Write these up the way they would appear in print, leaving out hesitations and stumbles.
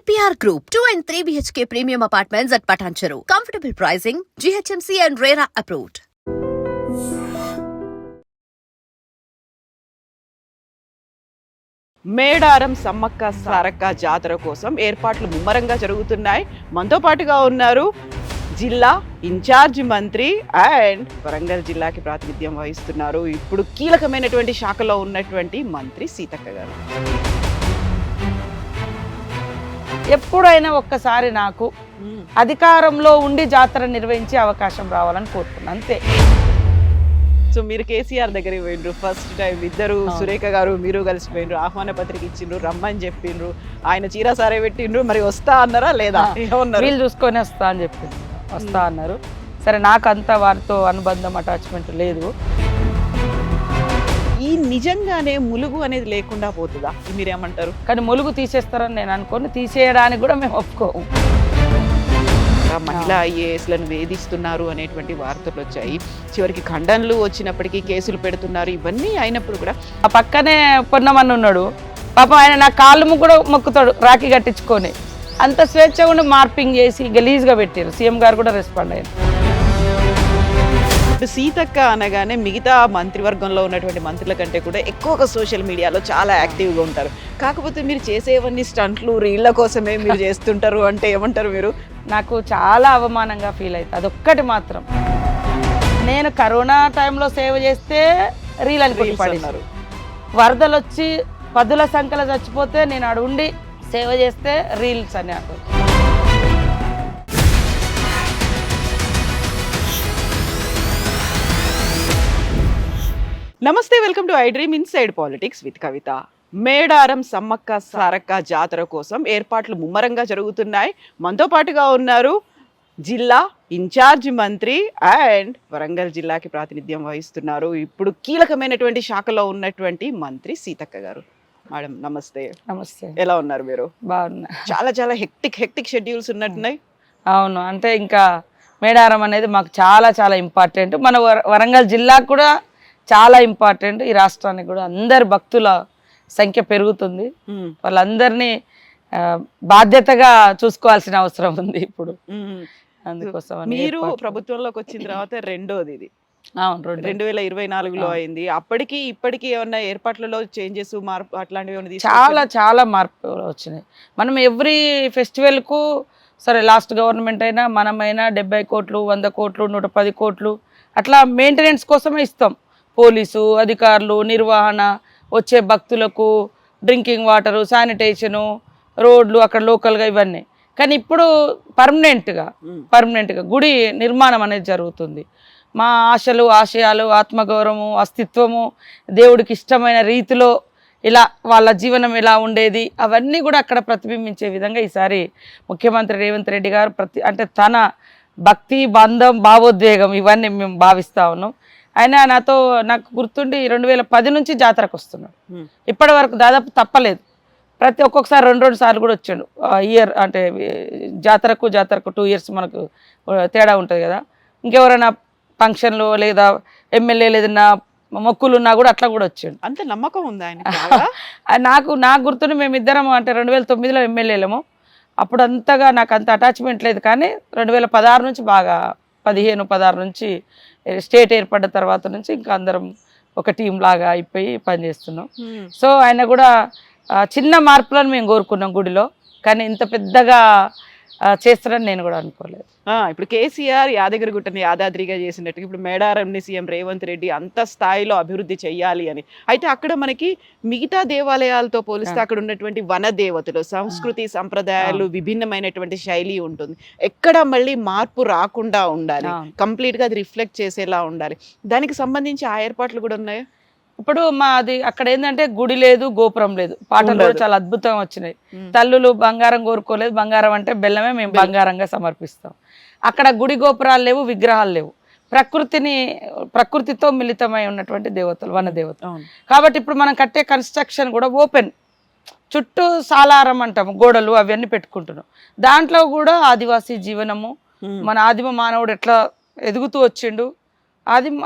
APR Group, 2 and 3 BHK premium apartments at Patancheru. Comfortable pricing, GHMC and RERA approved. Medaram Sammakka Sarakka Jatara కోసం ఏర్పాట్లు ముమ్మరంగా జరుగుతున్నాయి. మనతో పాటుగా ఉన్నారు జిల్లా ఇన్ఛార్జ్ మంత్రి అండ్ వరంగల్ జిల్లాకి ప్రాతినిధ్యం వహిస్తున్నారు. ఇప్పుడు కీలకమైనటువంటి శాఖలో ఉన్నటువంటి మంత్రి సీతక్క గారు. ఎప్పుడైనా ఒక్కసారి నాకు అధికారంలో ఉండి జాతర నిర్వహించే అవకాశం రావాలని కోరుకున్నాను, అంతే. సో మీరు కేసీఆర్ దగ్గరికి పోయిండ్రు ఫస్ట్ టైం, ఇద్దరు సురేఖ గారు మీరు కలిసిపోయిండ్రు, ఆహ్వాన పత్రిక ఇచ్చిండ్రు, రమ్మని చెప్పిండ్రు, ఆయన చీర సారే పెట్టిండ్రు, మరి వస్తా అన్నారా లేదా? వీళ్ళు చూసుకొని వస్తా అని చెప్పిండ్రు, వస్తా అన్నారు. సరే, నాకు అంతా వారితో అనుబంధం అటాచ్మెంట్ లేదు. ఈ నిజంగానే ములుగు అనేది లేకుండా పోతుందా మీరేమంటారు? కానీ ములుగు తీసేస్తారని నేను అనుకోని, తీసేయడానికి కూడా మేము ఒప్పుకోము. మహిళా ఐఏఎస్లను వేధిస్తున్నారు అనేటువంటి వార్తలు వచ్చాయి. చివరికి ఖండనలు వచ్చినప్పటికీ కేసులు పెడుతున్నారు. ఇవన్నీ అయినప్పుడు కూడా ఆ పక్కనే పొన్నమని ఉన్నాడు పాపం, ఆయన నా కాళ్ళు కూడా మొక్కుతాడు రాఖీ కట్టించుకొని. అంత స్వేచ్ఛగా ఉండి మార్పింగ్ చేసి గలీజ్గా పెట్టారు. సీఎం గారు కూడా రెస్పాండ్ అయ్యారు. ఇప్పుడు సీతక్క అనగానే మిగతా మంత్రివర్గంలో ఉన్నటువంటి మంత్రుల కంటే కూడా ఎక్కువగా సోషల్ మీడియాలో చాలా యాక్టివ్గా ఉంటారు. కాకపోతే మీరు చేసేవన్నీ స్టంట్లు రీళ్ళ కోసమే మీరు చేస్తుంటారు అంటే ఏమంటారు మీరు? నాకు చాలా అవమానంగా ఫీల్ అవుతుంది. అదొక్కటి మాత్రం, నేను కరోనా టైంలో సేవ చేస్తే రీల్ అని పడినారు, వరదలు వచ్చి పదుల సంఖ్యలో చచ్చిపోతే నేను ఆడ ఉండి సేవ చేస్తే రీల్స్ అని అంటారు. నమస్తే, welcome to I dream inside politics with Kavitha. Medaram Sammakka Sarakka Jatara కోసం ఏర్పాట్లు ముమ్మరంగా జరుగుతున్నాయి. మనతో పాటుగా ఉన్నారు జిల్లా ఇన్ఛార్జ్ మంత్రి అండ్ వరంగల్ జిల్లాకి ప్రాతినిధ్యం వహిస్తున్నారు. ఇప్పుడు కీలకమైనటువంటి శాఖలో ఉన్నటువంటి మంత్రి సీతక్క గారు. మేడం నమస్తే. నమస్తే. ఎలా ఉన్నారు మీరు? బాగున్నా. చాలా చాలా హెక్టిక్ షెడ్యూల్స్ ఉన్నట్టున్నాయి. అవును, అంటే ఇంకా మేడారం అనేది మాకు చాలా చాలా ఇంపార్టెంట్. మన వరంగల్ జిల్లాకు కూడా చాలా ఇంపార్టెంట్. ఈ రాష్ట్రానికి కూడా అందరి భక్తుల సంఖ్య పెరుగుతుంది. వాళ్ళందరినీ బాధ్యతగా చూసుకోవాల్సిన అవసరం ఉంది ఇప్పుడు. అందుకోసం మీరు ప్రభుత్వంలోకి వచ్చిన తర్వాత రెండోది ఇది. 2024లో అయింది. అప్పటికి ఇప్పటికి ఏమన్నా ఏర్పాట్లలో చేంజెస్ మార్పు అట్లాంటివి చాలా చాలా మార్పులు వచ్చినాయి. మనం ఎవ్రీ ఫెస్టివల్కు సరే, లాస్ట్ గవర్నమెంట్ అయినా మనమైనా 70 కోట్లు 100 కోట్లు 110 కోట్లు అట్లా మెయింటెనెన్స్ కోసమే ఇస్తాం. పోలీసు అధికారులు, నిర్వహణ, వచ్చే భక్తులకు డ్రింకింగ్ వాటరు, శానిటేషను, రోడ్లు అక్కడ లోకల్గా ఇవన్నీ. కానీ ఇప్పుడు పర్మనెంట్గా గుడి నిర్మాణం అనేది జరుగుతుంది. మా ఆశలు, ఆశయాలు, ఆత్మగౌరవము, అస్తిత్వము, దేవుడికి ఇష్టమైన రీతిలో ఇలా వాళ్ళ జీవనం ఎలా ఉండేది అవన్నీ కూడా అక్కడ ప్రతిబింబించే విధంగా ఈసారి ముఖ్యమంత్రి రేవంత్ రెడ్డి గారు అంటే తన భక్తి, బంధం, భావోద్వేగం ఇవన్నీ మేము భావిస్తూ ఉన్నాం. ఆయన నాకు గుర్తుండి 2010 నుంచి జాతరకు వస్తున్నాడు. ఇప్పటి వరకు దాదాపు తప్పలేదు. ఒక్కొక్కసారి 2 సార్లు కూడా వచ్చాడు. ఇయర్ అంటే జాతరకు 2 ఇయర్స్ మనకు తేడా ఉంటుంది కదా. ఇంకెవరైనా ఫంక్షన్లు లేదా ఎమ్మెల్యేలు ఏదైనా మొక్కులు ఉన్నా కూడా అట్లా కూడా వచ్చాడు. అంత నమ్మకం ఉంది ఆయన. నాకు గుర్తుండి మేమిద్దరం అంటే 2009లో ఎమ్మెల్యేలము. అప్పుడు అంతగా నాకు అంత అటాచ్మెంట్ లేదు. కానీ 2016 నుంచి బాగా 15-16 నుంచి స్టేట్ ఏర్పడ్డ తర్వాత నుంచి ఇంకా అందరం ఒక టీం లాగా అయిపోయి పనిచేస్తున్నాం. సో ఆయన కూడా చిన్న మార్పులను మేము కోరుకున్నాం గుడిలో, కానీ ఇంత పెద్దగా చేస్తారని నేను కూడా అనుకోలేదు. ఇప్పుడు కేసీఆర్ యాదగిరిగుట్టని యాదాద్రిగా చేసినట్టు ఇప్పుడు మేడారంని సీఎం రేవంత్ రెడ్డి అంత స్థాయిలో అభివృద్ధి చేయాలి అని. అయితే అక్కడ మనకి మిగతా దేవాలయాలతో పోలిస్తే అక్కడ ఉన్నటువంటి వన దేవతలు, సంస్కృతి సంప్రదాయాలు, విభిన్నమైనటువంటి శైలి ఉంటుంది. ఎక్కడ మళ్ళీ మార్పు రాకుండా ఉండాలి, కంప్లీట్ గా అది రిఫ్లెక్ట్ చేసేలా ఉండాలి. దానికి సంబంధించి ఆ ఏర్పాట్లు కూడా ఉన్నాయా? ఇప్పుడు మాది అక్కడ ఏంటంటే గుడి లేదు, గోపురం లేదు. పాటలు కూడా చాలా అద్భుతంగా వచ్చినాయి. తల్లులు బంగారం కోరుకోలేదు, బంగారం అంటే బెల్లమే మేము బంగారంగా సమర్పిస్తాం. అక్కడ గుడి గోపురాలు లేవు, విగ్రహాలు లేవు. ప్రకృతితో మిళితమై ఉన్నటువంటి దేవతలు, వన దేవతలు. కాబట్టి ఇప్పుడు మనం కట్టే కన్స్ట్రక్షన్ కూడా ఓపెన్, చుట్టూ సాలారం అంటాము, గోడలు అవన్నీ పెట్టుకుంటున్నాం. దాంట్లో కూడా ఆదివాసీ జీవనము, మన ఆదిమ మానవుడు ఎట్లా ఎదుగుతూ వచ్చిండు,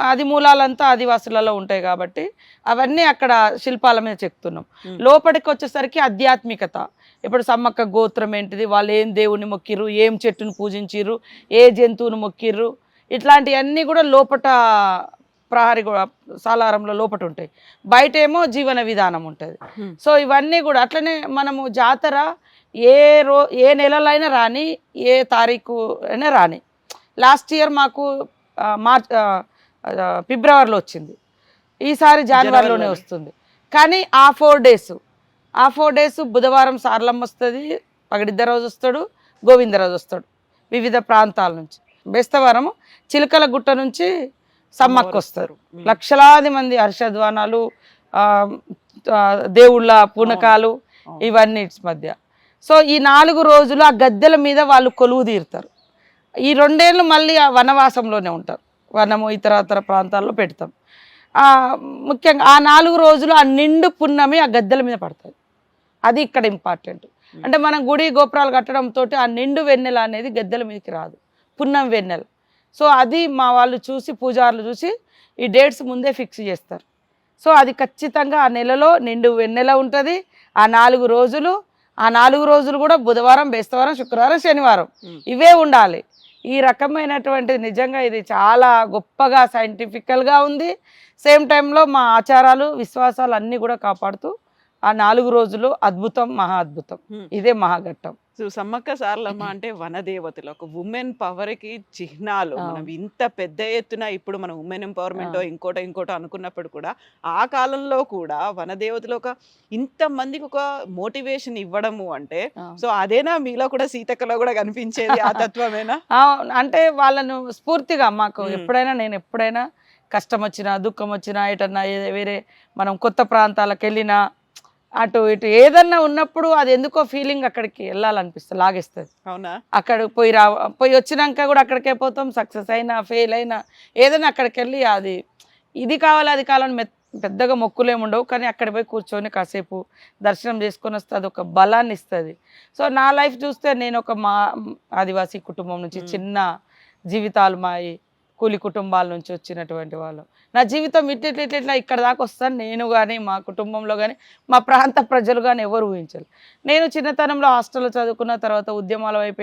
ఆది మూలాలంతా ఆదివాసులలో ఉంటాయి కాబట్టి అవన్నీ అక్కడ శిల్పాల మీద చెక్తున్నాం. లోపలికి వచ్చేసరికి ఆధ్యాత్మికత, ఇప్పుడు సమ్మక్క గోత్రం ఏంటిది, వాళ్ళు ఏం దేవుని మొక్కిర్రు, ఏం చెట్టును పూజించిర్రు, ఏ జంతువును మొక్కిర్రు, ఇట్లాంటివన్నీ కూడా లోపట ప్రహరీ కూడా సాలారంలో లోపట ఉంటాయి. బయట ఏమో జీవన విధానం ఉంటుంది. సో ఇవన్నీ కూడా అట్లనే మనము జాతర ఏ నెలలో అయినా రాని, ఏ తారీఖు అయినా రాని. లాస్ట్ ఇయర్ మాకు ఫిబ్రవరిలో వచ్చింది, ఈసారి జనవరిలోనే వస్తుంది. కానీ ఆ 4 డేస్ బుధవారం సార్లమ్మ వస్తుంది, పగడిద్ద రోజు వస్తాడు, గోవిందరాజు వస్తాడు వివిధ ప్రాంతాల నుంచి. బేస్తవారము చిలకల గుట్ట నుంచి సమ్మక్క వస్తారు. లక్షలాది మంది హర్షధ్వానాలు, దేవుళ్ళ పూనకాలు ఇవన్నీ మధ్య. సో ఈ 4 రోజులు ఆ గద్దెల మీద వాళ్ళు కొలువు తీరుతారు. ఈ 2 ఏళ్ళు మళ్ళీ ఆ వనవాసంలోనే ఉంటారు. వనము ఇతర ప్రాంతాల్లో పెడతాం. ముఖ్యంగా ఆ 4 రోజులు ఆ నిండు పున్నమి ఆ గద్దెల మీద పడుతుంది. అది ఇక్కడ ఇంపార్టెంట్. అంటే మనం గుడి గోపురాలు కట్టడంతో ఆ నిండు వెన్నెల అనేది గద్దెల మీదకి రాదు, పున్నం వెన్నెల. సో అది మా వాళ్ళు చూసి, పూజారులు చూసి ఈ డేట్స్ ముందే ఫిక్స్ చేస్తారు. సో అది ఖచ్చితంగా ఆ నెలలో నిండు వెన్నెల ఉంటుంది. ఆ 4 రోజులు కూడా బుధవారం, బేస్తవారం, శుక్రవారం, శనివారం ఇవే ఉండాలి. ఈ రకమైనటువంటి నిజంగా ఇది చాలా గొప్పగా సైంటిఫికల్గా ఉంది. సేమ్ టైంలో మా ఆచారాలు, విశ్వాసాలు అన్నీ కూడా కాపాడుతూ ఆ 4 రోజులు అద్భుతం, మహా అద్భుతం. ఇదే మహాఘట్టం. సమ్మక్క సారలమ్మ అంటే వనదేవతలు, ఒక ఉమెన్ పవర్ కి చిహ్నాలు. మనం ఇంత పెద్ద ఎత్తున ఇప్పుడు మనం ఉమెన్ ఎంపవర్మెంట్ ఇంకోటో అనుకున్నప్పుడు కూడా ఆ కాలంలో కూడా వనదేవతలు ఒక ఇంత మందికి ఒక మోటివేషన్ ఇవ్వడము అంటే, సో అదేనా మీలో కూడా సీతక్కలో కూడా కనిపించేది ఆ తత్వమేనా? అంటే వాళ్ళను స్ఫూర్తిగా మాకు నేను ఎప్పుడైనా కష్టం వచ్చినా, దుఃఖం వచ్చినా, ఎటన్నా వేరే మనం కొత్త ప్రాంతాలకు వెళ్ళినా, అటు ఇటు ఏదన్నా ఉన్నప్పుడు అది ఎందుకో ఫీలింగ్ అక్కడికి వెళ్ళాలనిపిస్తుంది, లాగేస్తుంది. అవునా? అక్కడ పోయి వచ్చినాక కూడా అక్కడికే పోతాం. సక్సెస్ అయినా, ఫెయిల్ అయినా, ఏదైనా అక్కడికి వెళ్ళి ఇది కావాలి, అది కావాలని పెద్దగా మొక్కులేము ఉండవు. కానీ అక్కడ పోయి కూర్చొని కాసేపు దర్శనం చేసుకొని వస్తే అది ఒక బలాన్ని ఇస్తుంది. సో నా లైఫ్ చూస్తే నేను ఒక ఆదివాసీ కుటుంబం నుంచి, చిన్న జీవితాలు మాయి కూలి కుటుంబాల నుంచి వచ్చినటువంటి వాళ్ళు. నా జీవితం ఇట్లా ఇక్కడ దాకా వస్తాను నేను కానీ, మా కుటుంబంలో కానీ, మా ప్రాంత ప్రజలు కానీ ఎవరు ఊహించరు. నేను చిన్నతనంలో హాస్టల్లో చదువుకున్న తర్వాత ఉద్యమాల వైపు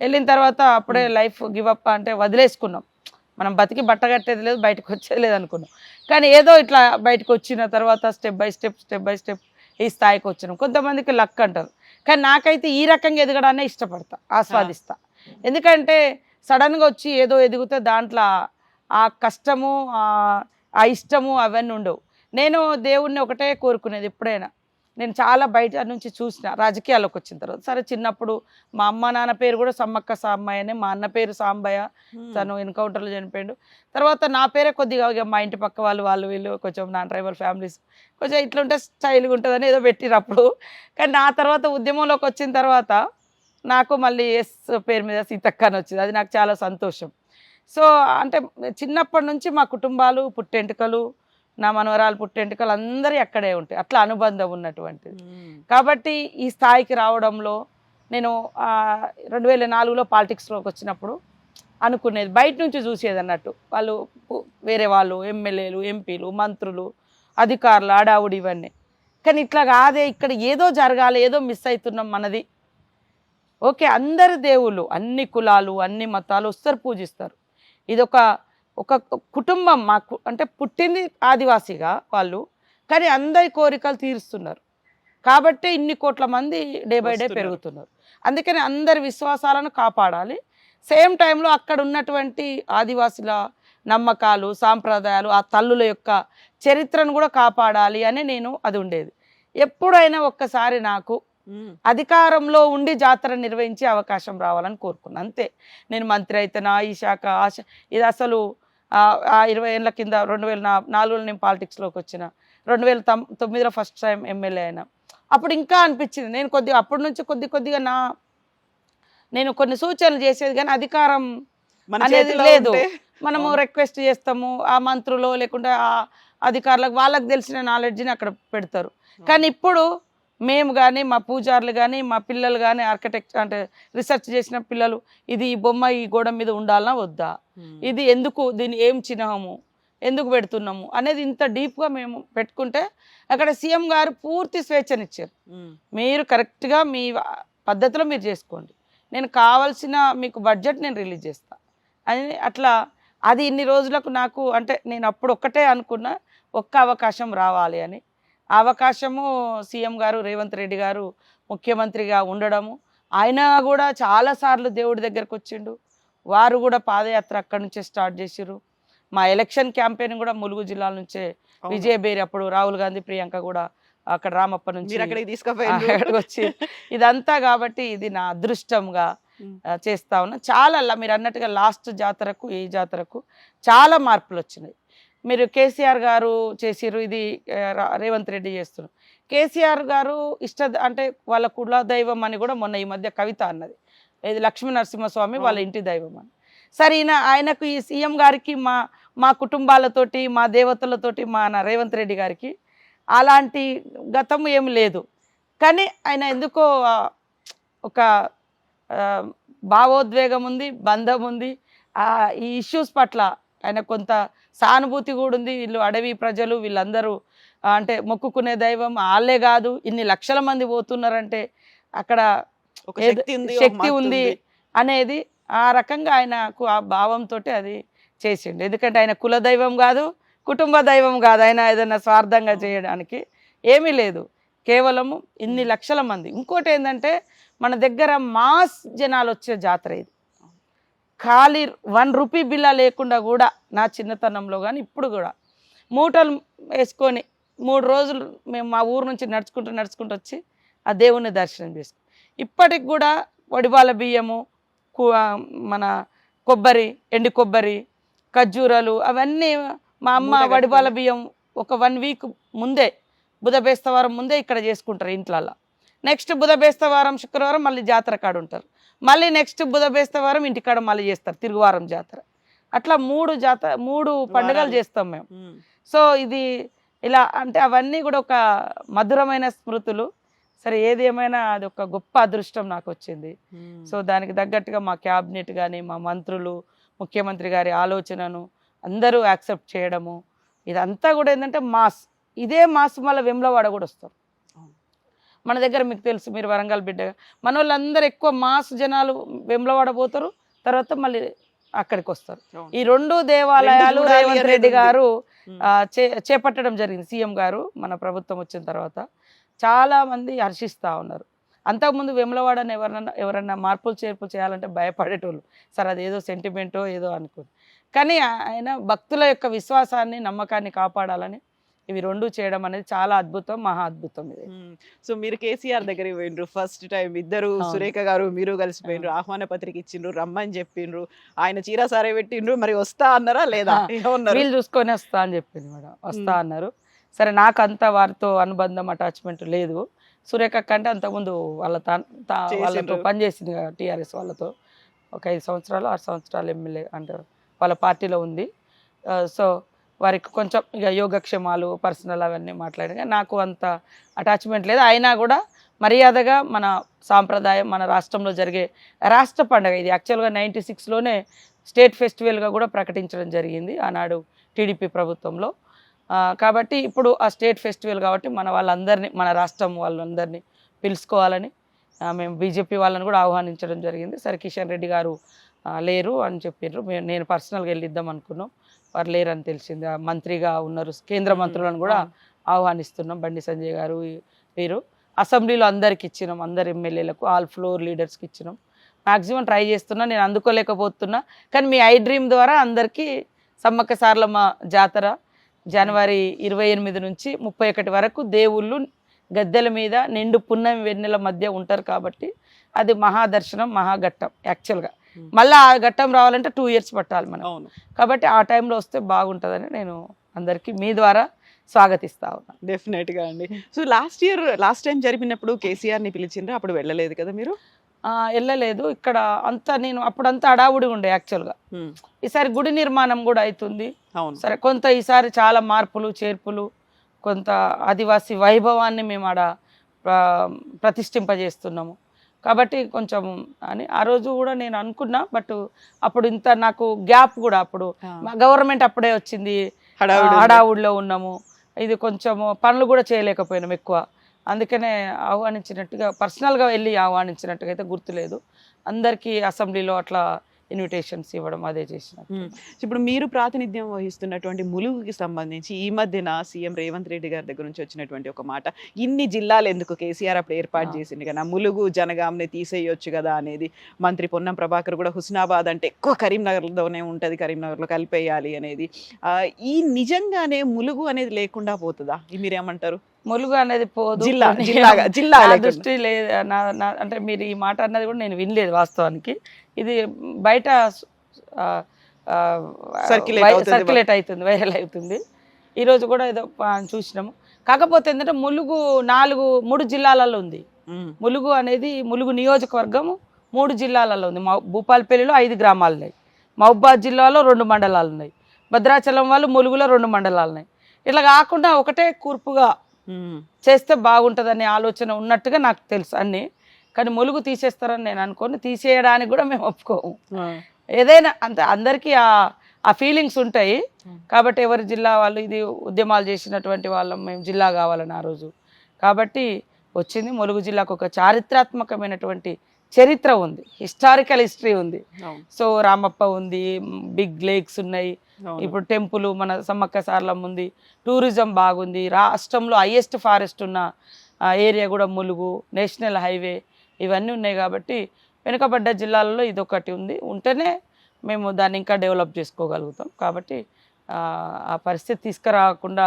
వెళ్ళిన తర్వాత అప్పుడే లైఫ్ గివప్ అంటే వదిలేసుకున్నాం. మనం బతికి బట్టగట్టేది లేదు, బయటకు వచ్చేది లేదు అనుకున్నాం. కానీ ఏదో ఇట్లా బయటకు వచ్చిన తర్వాత స్టెప్ బై స్టెప్ ఈ స్థాయికి వచ్చినాం. కొంతమందికి లక్ అంటారు, కానీ నాకైతే ఈ రకంగా ఎదగడాన్ని ఇష్టపడతా, ఆస్వాదిస్తా. ఎందుకంటే సడన్గా వచ్చి ఏదో ఎదిగితే దాంట్లో ఆ కష్టము, ఆ ఇష్టము అవన్నీ ఉండవు. నేను దేవుణ్ణి ఒకటే కోరుకునేది ఎప్పుడైనా. నేను చాలా బయట నుంచి చూసిన రాజకీయాల్లోకి వచ్చిన తర్వాత. సరే చిన్నప్పుడు మా అమ్మ నాన్న పేరు కూడా సమ్మక్క సాంబయ్యనే, మా అన్న పేరు సాంబయ్య, తను ఎన్కౌంటర్లో చనిపోయాడు. తర్వాత నా పేరే కొద్దిగా మా ఇంటి పక్క వాళ్ళు వీళ్ళు కొంచెం నాన్ ట్రైబల్ ఫ్యామిలీస్ కొంచెం ఇట్లుంటే స్టైల్గా ఉంటుందని ఏదో పెట్టినప్పుడు. కానీ నా తర్వాత ఉద్యమంలోకి వచ్చిన తర్వాత నాకు మళ్ళీ ఎస్ పేరు మీద సీతక్క అని వచ్చింది. అది నాకు చాలా సంతోషం. సో అంటే చిన్నప్పటి నుంచి మా కుటుంబాలు, పుట్టెంటుకలు, నా మనవరాలు పుట్టెంటుకలు అందరూ అక్కడే ఉంటాయి, అట్లా అనుబంధం ఉన్నటువంటిది. కాబట్టి ఈ స్థాయికి రావడంలో నేను 2004లో పాలిటిక్స్లోకి వచ్చినప్పుడు అనుకునేది, బయట నుంచి చూసేది అన్నట్టు. వాళ్ళు వేరే వాళ్ళు ఎమ్మెల్యేలు, ఎంపీలు, మంత్రులు, అధికారులు, ఆడావుడి ఇవన్నీ. కానీ ఇట్లా కాదే, ఇక్కడ ఏదో జరగాలి, ఏదో మిస్ అవుతున్నాం మనది. ఓకే, అందరు దేవుళ్ళు, అన్ని కులాలు, అన్ని మతాలు వస్తారు, పూజిస్తారు. ఇది ఒక కుటుంబం. మాకు అంటే పుట్టింది ఆదివాసిగా వాళ్ళు, కానీ అందరి కోరికలు తీరుస్తున్నారు. కాబట్టి ఇన్ని కోట్ల మంది డే బై డే పెరుగుతున్నారు. అందుకని అందరి విశ్వాసాలను కాపాడాలి. సేమ్ టైంలో అక్కడ ఉన్నటువంటి ఆదివాసుల నమ్మకాలు, సాంప్రదాయాలు, ఆ తల్లుల యొక్క చరిత్రను కూడా కాపాడాలి అని నేను అది ఉండేది. ఎప్పుడైనా ఒక్కసారి నాకు అధికారంలో ఉండి జాతర నిర్వహించే అవకాశం రావాలని కోరుకున్నాను, అంతే. నేను మంత్రి అయితేనా, ఈ శాఖ ఇది అసలు 20 ఏళ్ళ కింద 2004లో నేను పాలిటిక్స్లోకి వచ్చిన, 2009లో ఫస్ట్ టైం ఎమ్మెల్యే అయినా. అప్పుడు ఇంకా అనిపించింది, నేను అప్పటి నుంచి కొద్దిగా నేను కొన్ని సూచనలు చేసేది, కానీ అధికారం అనేది లేదు. మనము రిక్వెస్ట్ చేస్తాము, ఆ మంత్రులు లేకుంటే ఆ అధికారులకు వాళ్ళకి తెలిసిన నాలెడ్జ్ని అక్కడ పెడతారు. కానీ ఇప్పుడు మేము కానీ, మా పూజారులు కానీ, మా పిల్లలు కానీ, ఆర్కిటెక్ట్ అంటే రీసెర్చ్ చేసిన పిల్లలు, ఇది ఈ బొమ్మ ఈ గోడ మీద ఉండాలన్నా వద్దా, ఇది ఎందుకు, దీని ఏం చిహ్నము, ఎందుకు పెడుతున్నాము అనేది ఇంత డీప్గా మేము పెట్టుకుంటే అక్కడ సీఎం గారు పూర్తి స్వేచ్ఛనిచ్చారు. మీరు కరెక్ట్గా మీ పద్ధతిలో మీరు చేసుకోండి, నేను కావాల్సిన మీకు బడ్జెట్ నేను రిలీజ్ చేస్తాను అని. అట్లా అది ఇన్ని రోజులకు నాకు అంటే నేను అప్పుడు ఒక్కటే అనుకున్నా, ఒక్క అవకాశం రావాలి అని. ఆ అవకాశము సీఎం గారు రేవంత్ రెడ్డి గారు ముఖ్యమంత్రిగా ఉండడము, ఆయన కూడా చాలాసార్లు దేవుడి దగ్గరకు వచ్చిండు. వారు కూడా పాదయాత్ర అక్కడి నుంచే స్టార్ట్ చేసిర్రు. మా ఎలక్షన్ క్యాంపెయిన్ కూడా ములుగు జిల్లాల నుంచే విజయబేరి, అప్పుడు రాహుల్ గాంధీ ప్రియాంక కూడా అక్కడ రామప్ప నుంచి అక్కడికి వచ్చి ఇదంతా. కాబట్టి ఇది నా అదృష్టంగా చేస్తా ఉన్నా. చాలా మీరు అన్నట్టుగా లాస్ట్ జాతరకు ఈ జాతరకు చాలా మార్పులు వచ్చినాయి. మీరు కేసీఆర్ గారు చేసిర్రు, ఇది రేవంత్ రెడ్డి చేస్తున్నారు. కేసీఆర్ గారు అంటే వాళ్ళ కుల దైవం అని కూడా మొన్న ఈ మధ్య కవిత అన్నది, ఇది లక్ష్మీ నరసింహస్వామి వాళ్ళ ఇంటి దైవం అని. సరే ఆయనకు ఈ సీఎం గారికి మా కుటుంబాలతోటి మా దేవతలతోటి మా రేవంత్ రెడ్డి గారికి అలాంటి గతం ఏం లేదు. కానీ ఆయన ఎందుకో ఒక భావోద్వేగం ఉంది, బంధం ఉంది, ఈ ఇష్యూస్ పట్ల ఆయన కొంత సానుభూతి కూడా ఉంది. వీళ్ళు అడవి ప్రజలు, వీళ్ళందరూ అంటే మొక్కుకునే దైవం వాళ్ళే కాదు, ఇన్ని లక్షల మంది పోతున్నారంటే అక్కడ శక్తి ఉంది అనేది ఆ రకంగా ఆయనకు ఆ భావంతో అది చేసిండు. ఎందుకంటే ఆయన కుల దైవం కాదు, కుటుంబ దైవం కాదు, ఆయన ఏదైనా స్వార్థంగా చేయడానికి ఏమీ లేదు. కేవలము ఇన్ని లక్షల మంది. ఇంకోటి ఏంటంటే మన దగ్గర మాస్ జనాలు వచ్చే జాతర ఇది. ఖాళీ 1 రూపీ బిల్ల లేకుండా కూడా నా చిన్నతనంలో కానీ ఇప్పుడు కూడా మూటలు వేసుకొని 3 రోజులు మేము మా ఊరు నుంచి నడుచుకుంటూ వచ్చి ఆ దేవుని దర్శనం చేసుకుని ఇప్పటికి కూడా వడిబాల బియ్యము, మన కొబ్బరి, ఎండు కొబ్బరి, ఖర్జూరాలు అవన్నీ మా అమ్మ వడిబాల బియ్యం ఒక 1 వీక్ ముందే బుధబేస్తవారం ముందే ఇక్కడ చేసుకుంటారు ఇంట్లల్లో. నెక్స్ట్ బుధబేస్తవారం శుక్రవారం మళ్ళీ జాతర కాడ ఉంటారు, మళ్ళీ నెక్స్ట్ బుధబేస్తవారం ఇంటికాడ మళ్ళీ చేస్తారు తిరుగువారం జాతర. అట్లా 3 పండుగలు చేస్తాం మేము. సో ఇది ఇలా అంటే అవన్నీ కూడా ఒక మధురమైన స్మృతులు. సరే ఏది ఏమైనా అది ఒక గొప్ప అదృష్టం నాకు వచ్చింది. సో దానికి తగ్గట్టుగా మా క్యాబినెట్ కానీ మా మంత్రులు, ముఖ్యమంత్రి గారి ఆలోచనను అందరూ యాక్సెప్ట్ చేయడము, ఇదంతా కూడా ఏంటంటే మాస్. ఇదే మాస్ మళ్ళీ వెమ్లవాడ కూడా వస్తారు మన దగ్గర. మీకు తెలుసు, మీరు వరంగల్ బిడ్డగా మన వాళ్ళందరూ ఎక్కువ మాస్ జనాలు వెమ్లవాడ పోతారు, తర్వాత మళ్ళీ అక్కడికి వస్తారు. ఈ 2 దేవాలయాలు రేవంత్ రెడ్డి గారు చేపట్టడం జరిగింది. సీఎం గారు మన ప్రభుత్వం వచ్చిన తర్వాత చాలా మంది హర్షిస్తూ ఉన్నారు. అంతకుముందు వెమ్లవాడని ఎవరన్నా మార్పులు చేర్పులు చేయాలంటే భయపడేటోళ్ళు, సరే అదేదో సెంటిమెంటో ఏదో అనుకుని. కానీ ఆయన భక్తుల యొక్క విశ్వాసాన్ని, నమ్మకాన్ని కాపాడాలని ఇవి 2 చేయడం అనేది చాలా అద్భుతం, మహా అద్భుతం ఇది. సో మీరు కేసీఆర్ దగ్గరికి పోయిండ్రు ఫస్ట్ టైం, ఇద్దరు సురేఖ గారు మీరు కలిసిపోయిండ్రు, ఆహ్వాన పత్రిక ఇచ్చిండ్రు, రమ్మని చెప్పిండ్రు, ఆయన చీర సారే పెట్టిండ్రు, మరి వస్తా అన్నారా లేదా? వీళ్ళు చూసుకొని వస్తా అని చెప్పింది మేడం, వస్తా అన్నారు. సరే నాకు అంత వారితో అనుబంధం అటాచ్మెంట్ లేదు. సురేఖ కంటే అంతకుముందు వాళ్ళతో పనిచేసింది టీఆర్ఎస్ వాళ్ళతో ఒక 5 సంవత్సరాలు 6 సంవత్సరాలు ఎమ్మెల్యే అంటే వాళ్ళ పార్టీలో ఉంది. సో వారికి కొంచెం ఇక యోగక్షేమాలు పర్సనల్ అవన్నీ మాట్లాడినా నాకు అంత అటాచ్మెంట్ లేదు. అయినా కూడా మర్యాదగా మన సాంప్రదాయం, మన రాష్ట్రంలో జరిగే రాష్ట్ర పండుగ ఇది. యాక్చువల్గా 96లోనే స్టేట్ ఫెస్టివల్గా కూడా ప్రకటించడం జరిగింది ఆనాడు టీడీపీ ప్రభుత్వంలో. కాబట్టి ఇప్పుడు ఆ స్టేట్ ఫెస్టివల్ కాబట్టి మన వాళ్ళందరినీ, మన రాష్ట్రం వాళ్ళందరినీ పిలుచుకోవాలని మేము బీజేపీ వాళ్ళని కూడా ఆహ్వానించడం జరిగింది. సరే కిషన్ రెడ్డి గారు లేరు అని చెప్పారు. నేను పర్సనల్గా వెళ్ళిద్దాం అనుకున్నాం, వారు లేరని తెలిసింది. మంత్రిగా ఉన్నారు, కేంద్ర మంత్రులను కూడా ఆహ్వానిస్తున్నాం. బండి సంజయ్ గారు వీరు అసెంబ్లీలో అందరికి ఇచ్చినాం, అందరు ఎమ్మెల్యేలకు, ఆల్ ఫ్లోర్ లీడర్స్కి ఇచ్చినాం. మ్యాక్సిమం ట్రై చేస్తున్నా, నేను అందుకోలేకపోతున్నా. కానీ మీ ఐ డ్రీమ్ ద్వారా అందరికీ సమ్మక్క సారలమ్మ జాతర జనవరి 28 నుంచి 31 వరకు దేవుళ్ళు గద్దెల మీద నిండు పున్నమి వెన్నెల మధ్య ఉంటారు. కాబట్టి అది మహాదర్శనం, మహాఘట్టం. యాక్చువల్గా మళ్ళీ ఆ ఘట్టం రావాలంటే 2 years పట్టాలి మనం. కాబట్టి ఆ టైంలో వస్తే బాగుంటుందని నేను అందరికీ మీ ద్వారా స్వాగతిస్తా ఉన్నాను. డెఫినెట్గా అండి. సో లాస్ట్ టైం జరిపినప్పుడు కేసీఆర్ని పిలిచిండ్రు, అప్పుడు వెళ్ళలేదు కదా మీరు? వెళ్ళలేదు. ఇక్కడ అంతా నేను అప్పుడంతా అడావుడిగా ఉండే యాక్చువల్గా. ఈసారి గుడి నిర్మాణం కూడా అవుతుంది. సరే కొంత ఈసారి చాలా మార్పులు చేర్పులు, కొంత ఆదివాసీ వైభవాన్ని మేము ఆడ ప్రతిష్ఠింపజేస్తున్నాము. కాబట్టి కొంచెం అని ఆ రోజు కూడా నేను అనుకున్నా. బట్ అప్పుడు ఇంత నాకు గ్యాప్ కూడా, అప్పుడు మా గవర్నమెంట్ అప్పుడే వచ్చింది, హడావుడిలో ఉన్నాము. ఇది కొంచెము పనులు కూడా చేయలేకపోయినాం ఎక్కువ. అందుకనే ఆహ్వానించినట్టుగా పర్సనల్గా వెళ్ళి ఆహ్వానించినట్టుగా అయితే గుర్తులేదు. అందరికీ అసెంబ్లీలో అట్లా ఇన్విటేషన్స్ ఇవ్వడం అదే చేసిన. ఇప్పుడు మీరు ప్రాతినిధ్యం వహిస్తున్నటువంటి ములుగుకి సంబంధించి ఈ మధ్యన సీఎం రేవంత్ రెడ్డి గారి దగ్గర నుంచి వచ్చినటువంటి ఒక మాట, ఇన్ని జిల్లాలు ఎందుకు కేసీఆర్ అప్పుడు ఏర్పాటు చేసింది కదా, ములుగు జనగాంని తీసేయొచ్చు కదా అనేది. మంత్రి పొన్నం ప్రభాకర్ కూడా హుస్నాబాద్ అంటే ఎక్కువ కరీంనగర్లోనే ఉంటుంది, కరీంనగర్లో కలిపేయాలి అనేది. ఈ నిజంగానే ములుగు అనేది లేకుండా పోతుందా? మీరేమంటారు? ములుగు అనేది పోదు, జిల్లా దృష్టి లేదు. అంటే మీరు ఈ మాట అన్నది కూడా నేను వినలేదు వాస్తవానికి. ఇది బయట సర్క్యులేట్ అవుతుంది, వైరల్ అవుతుంది. ఈరోజు కూడా ఏదో చూసినాము. కాకపోతే ఏంటంటే ములుగు 3 జిల్లాలలో ఉంది. ములుగు అనేది ములుగు నియోజకవర్గము 3 జిల్లాలలో ఉంది. భూపాలపల్లిలో 5 గ్రామాలు ఉన్నాయి, మహబూబాద్ జిల్లాలో 2 మండలాలు ఉన్నాయి, భద్రాచలం వాళ్ళు ములుగులో 2 మండలాలు ఉన్నాయి. ఇట్లా కాకుండా ఒకటే కూర్పుగా చేస్తే బాగుంటుందనే ఆలోచన ఉన్నట్టుగా నాకు తెలుసు అన్నీ. కానీ ములుగు తీసేస్తారని నేను అనుకోను, తీసేయడానికి కూడా మేము ఒప్పుకోము. ఏదైనా అంత అందరికీ ఆ ఫీలింగ్స్ ఉంటాయి కాబట్టి ఎవరి జిల్లా వాళ్ళు, ఇది ఉద్యమాలు చేసినటువంటి వాళ్ళం మేము, జిల్లా కావాలని ఆ రోజు. కాబట్టి వచ్చింది. ములుగు జిల్లాకు ఒక చారిత్రాత్మకమైనటువంటి చరిత్ర ఉంది, హిస్టారికల్ హిస్టరీ ఉంది. సో రామప్ప ఉంది, బిగ్ లేక్స్ ఉన్నాయి, ఇప్పుడు టెంపుల్ మన సమ్మక్క సారలమ్మ ఉంది, టూరిజం బాగుంది, రాష్ట్రంలో హైయెస్ట్ ఫారెస్ట్ ఉన్న ఏరియా కూడా ములుగు, నేషనల్ హైవే ఇవన్నీ ఉన్నాయి. కాబట్టి వెనుకబడ్డ జిల్లాలలో ఇదొకటి ఉంది, ఉంటేనే మేము దాన్ని ఇంకా డెవలప్ చేసుకోగలుగుతాం. కాబట్టి ఆ పరిస్థితి తీసుకురాకుండా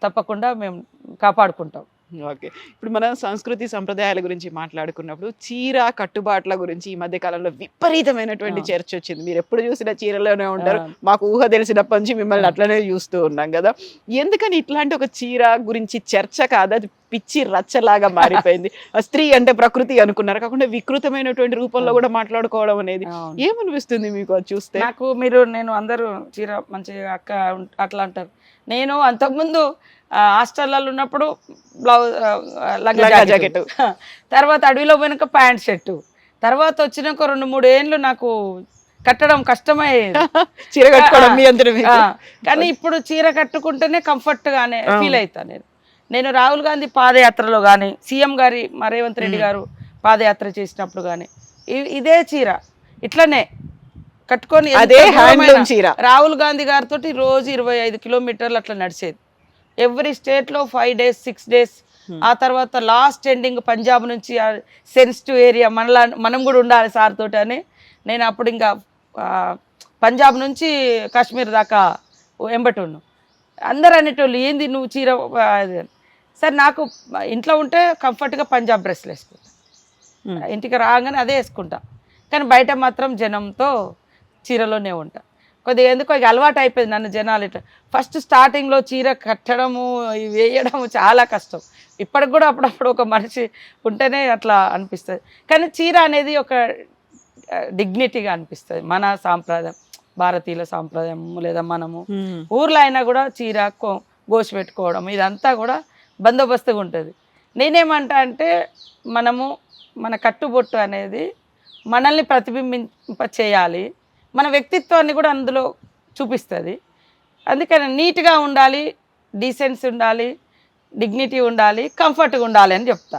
తప్పకుండా మేము కాపాడుకుంటాం. ఓకే, ఇప్పుడు మనం సంస్కృతి సంప్రదాయాల గురించి మాట్లాడుకున్నప్పుడు చీర కట్టుబాట్ల గురించి ఈ మధ్య కాలంలో విపరీతమైనటువంటి చర్చ వచ్చింది. మీరు ఎప్పుడు చూసినా చీరలోనే ఉంటారు, మాకు ఊహ తెలిసినప్పటి నుంచి మిమ్మల్ని అట్లనే చూస్తూ ఉన్నాం కదా. ఎందుకని ఇట్లాంటి ఒక చీర గురించి చర్చ కాదు, అది పిచ్చి రచ్చలాగా మారిపోయింది. స్త్రీ అంటే ప్రకృతి అనుకున్నారు, కాకుండా వికృతమైనటువంటి రూపంలో కూడా మాట్లాడుకోవడం అనేది ఏమనిపిస్తుంది మీకు అది చూస్తే? నాకు నేను అందరూ చీర మంచిగా అక్క అట్లా అంటారు. నేను అంతకుముందు హాస్టల్లో ఉన్నప్పుడు లంగా జాకెట్, తర్వాత అడవిలో పోయినాక ప్యాంట్ షర్టు, తర్వాత వచ్చినాక 2-3 ఏళ్ళు నాకు కట్టడం కష్టమయ్యేది చీర కట్టుకోవడం. కానీ ఇప్పుడు చీర కట్టుకుంటేనే కంఫర్ట్ గానే ఫీల్ అవుతాను. నేను రాహుల్ గాంధీ పాదయాత్రలో కానీ, సీఎం గారి మా రేవంత్ రెడ్డి గారు పాదయాత్ర చేసినప్పుడు కానీ ఇదే చీర ఇట్లనే కట్టుకొని, రాహుల్ గాంధీ గారితో రోజు 25 కిలోమీటర్లు అట్లా నడిచేది. ఎవ్రీ స్టేట్లో 5 days 6 days. ఆ తర్వాత లాస్ట్ ఎండింగ్ పంజాబ్ నుంచి సెన్సిటివ్ ఏరియా మనం కూడా ఉండాలి సార్ తోటి అని నేను అప్పుడు ఇంకా పంజాబ్ నుంచి కాశ్మీర్ దాకా ఎంబటి ఉన్నాను. అందరు అనేటోళ్ళు ఏంది నువ్వు చీర. సార్ నాకు ఇంట్లో ఉంటే కంఫర్ట్గా పంజాబ్ డ్రెస్లు వేసుకుంటా, ఇంటికి రాగానే అదే వేసుకుంటా. కానీ బయట మాత్రం జనంతో చీరలోనే ఉంటా. కొద్దిగా ఎందుకో ఇక అలవాటు అయిపోయింది నన్ను జనాలు. ఇట్లా ఫస్ట్ స్టార్టింగ్లో చీర కట్టడము వేయడము చాలా కష్టం. ఇప్పటికి కూడా అప్పుడప్పుడు ఒక మనిషి ఉంటేనే అట్లా అనిపిస్తుంది. కానీ చీర అనేది ఒక డిగ్నిటీగా అనిపిస్తుంది. మన సాంప్రదాయం, భారతీయుల సాంప్రదాయం. లేదా మనము ఊర్లో అయినా కూడా చీర గోసి పెట్టుకోవడం ఇదంతా కూడా బందోబస్తుగా ఉంటుంది. నేనేమంటా అంటే మన కట్టుబొట్టు అనేది మనల్ని ప్రతిబింబింప చేయాలి, మన వ్యక్తిత్వాన్ని కూడా అందులో చూపిస్తుంది. అందుకని నీట్గా ఉండాలి, డీసెన్సీ ఉండాలి, డిగ్నిటీ ఉండాలి, కంఫర్ట్గా ఉండాలి అని చెప్తా.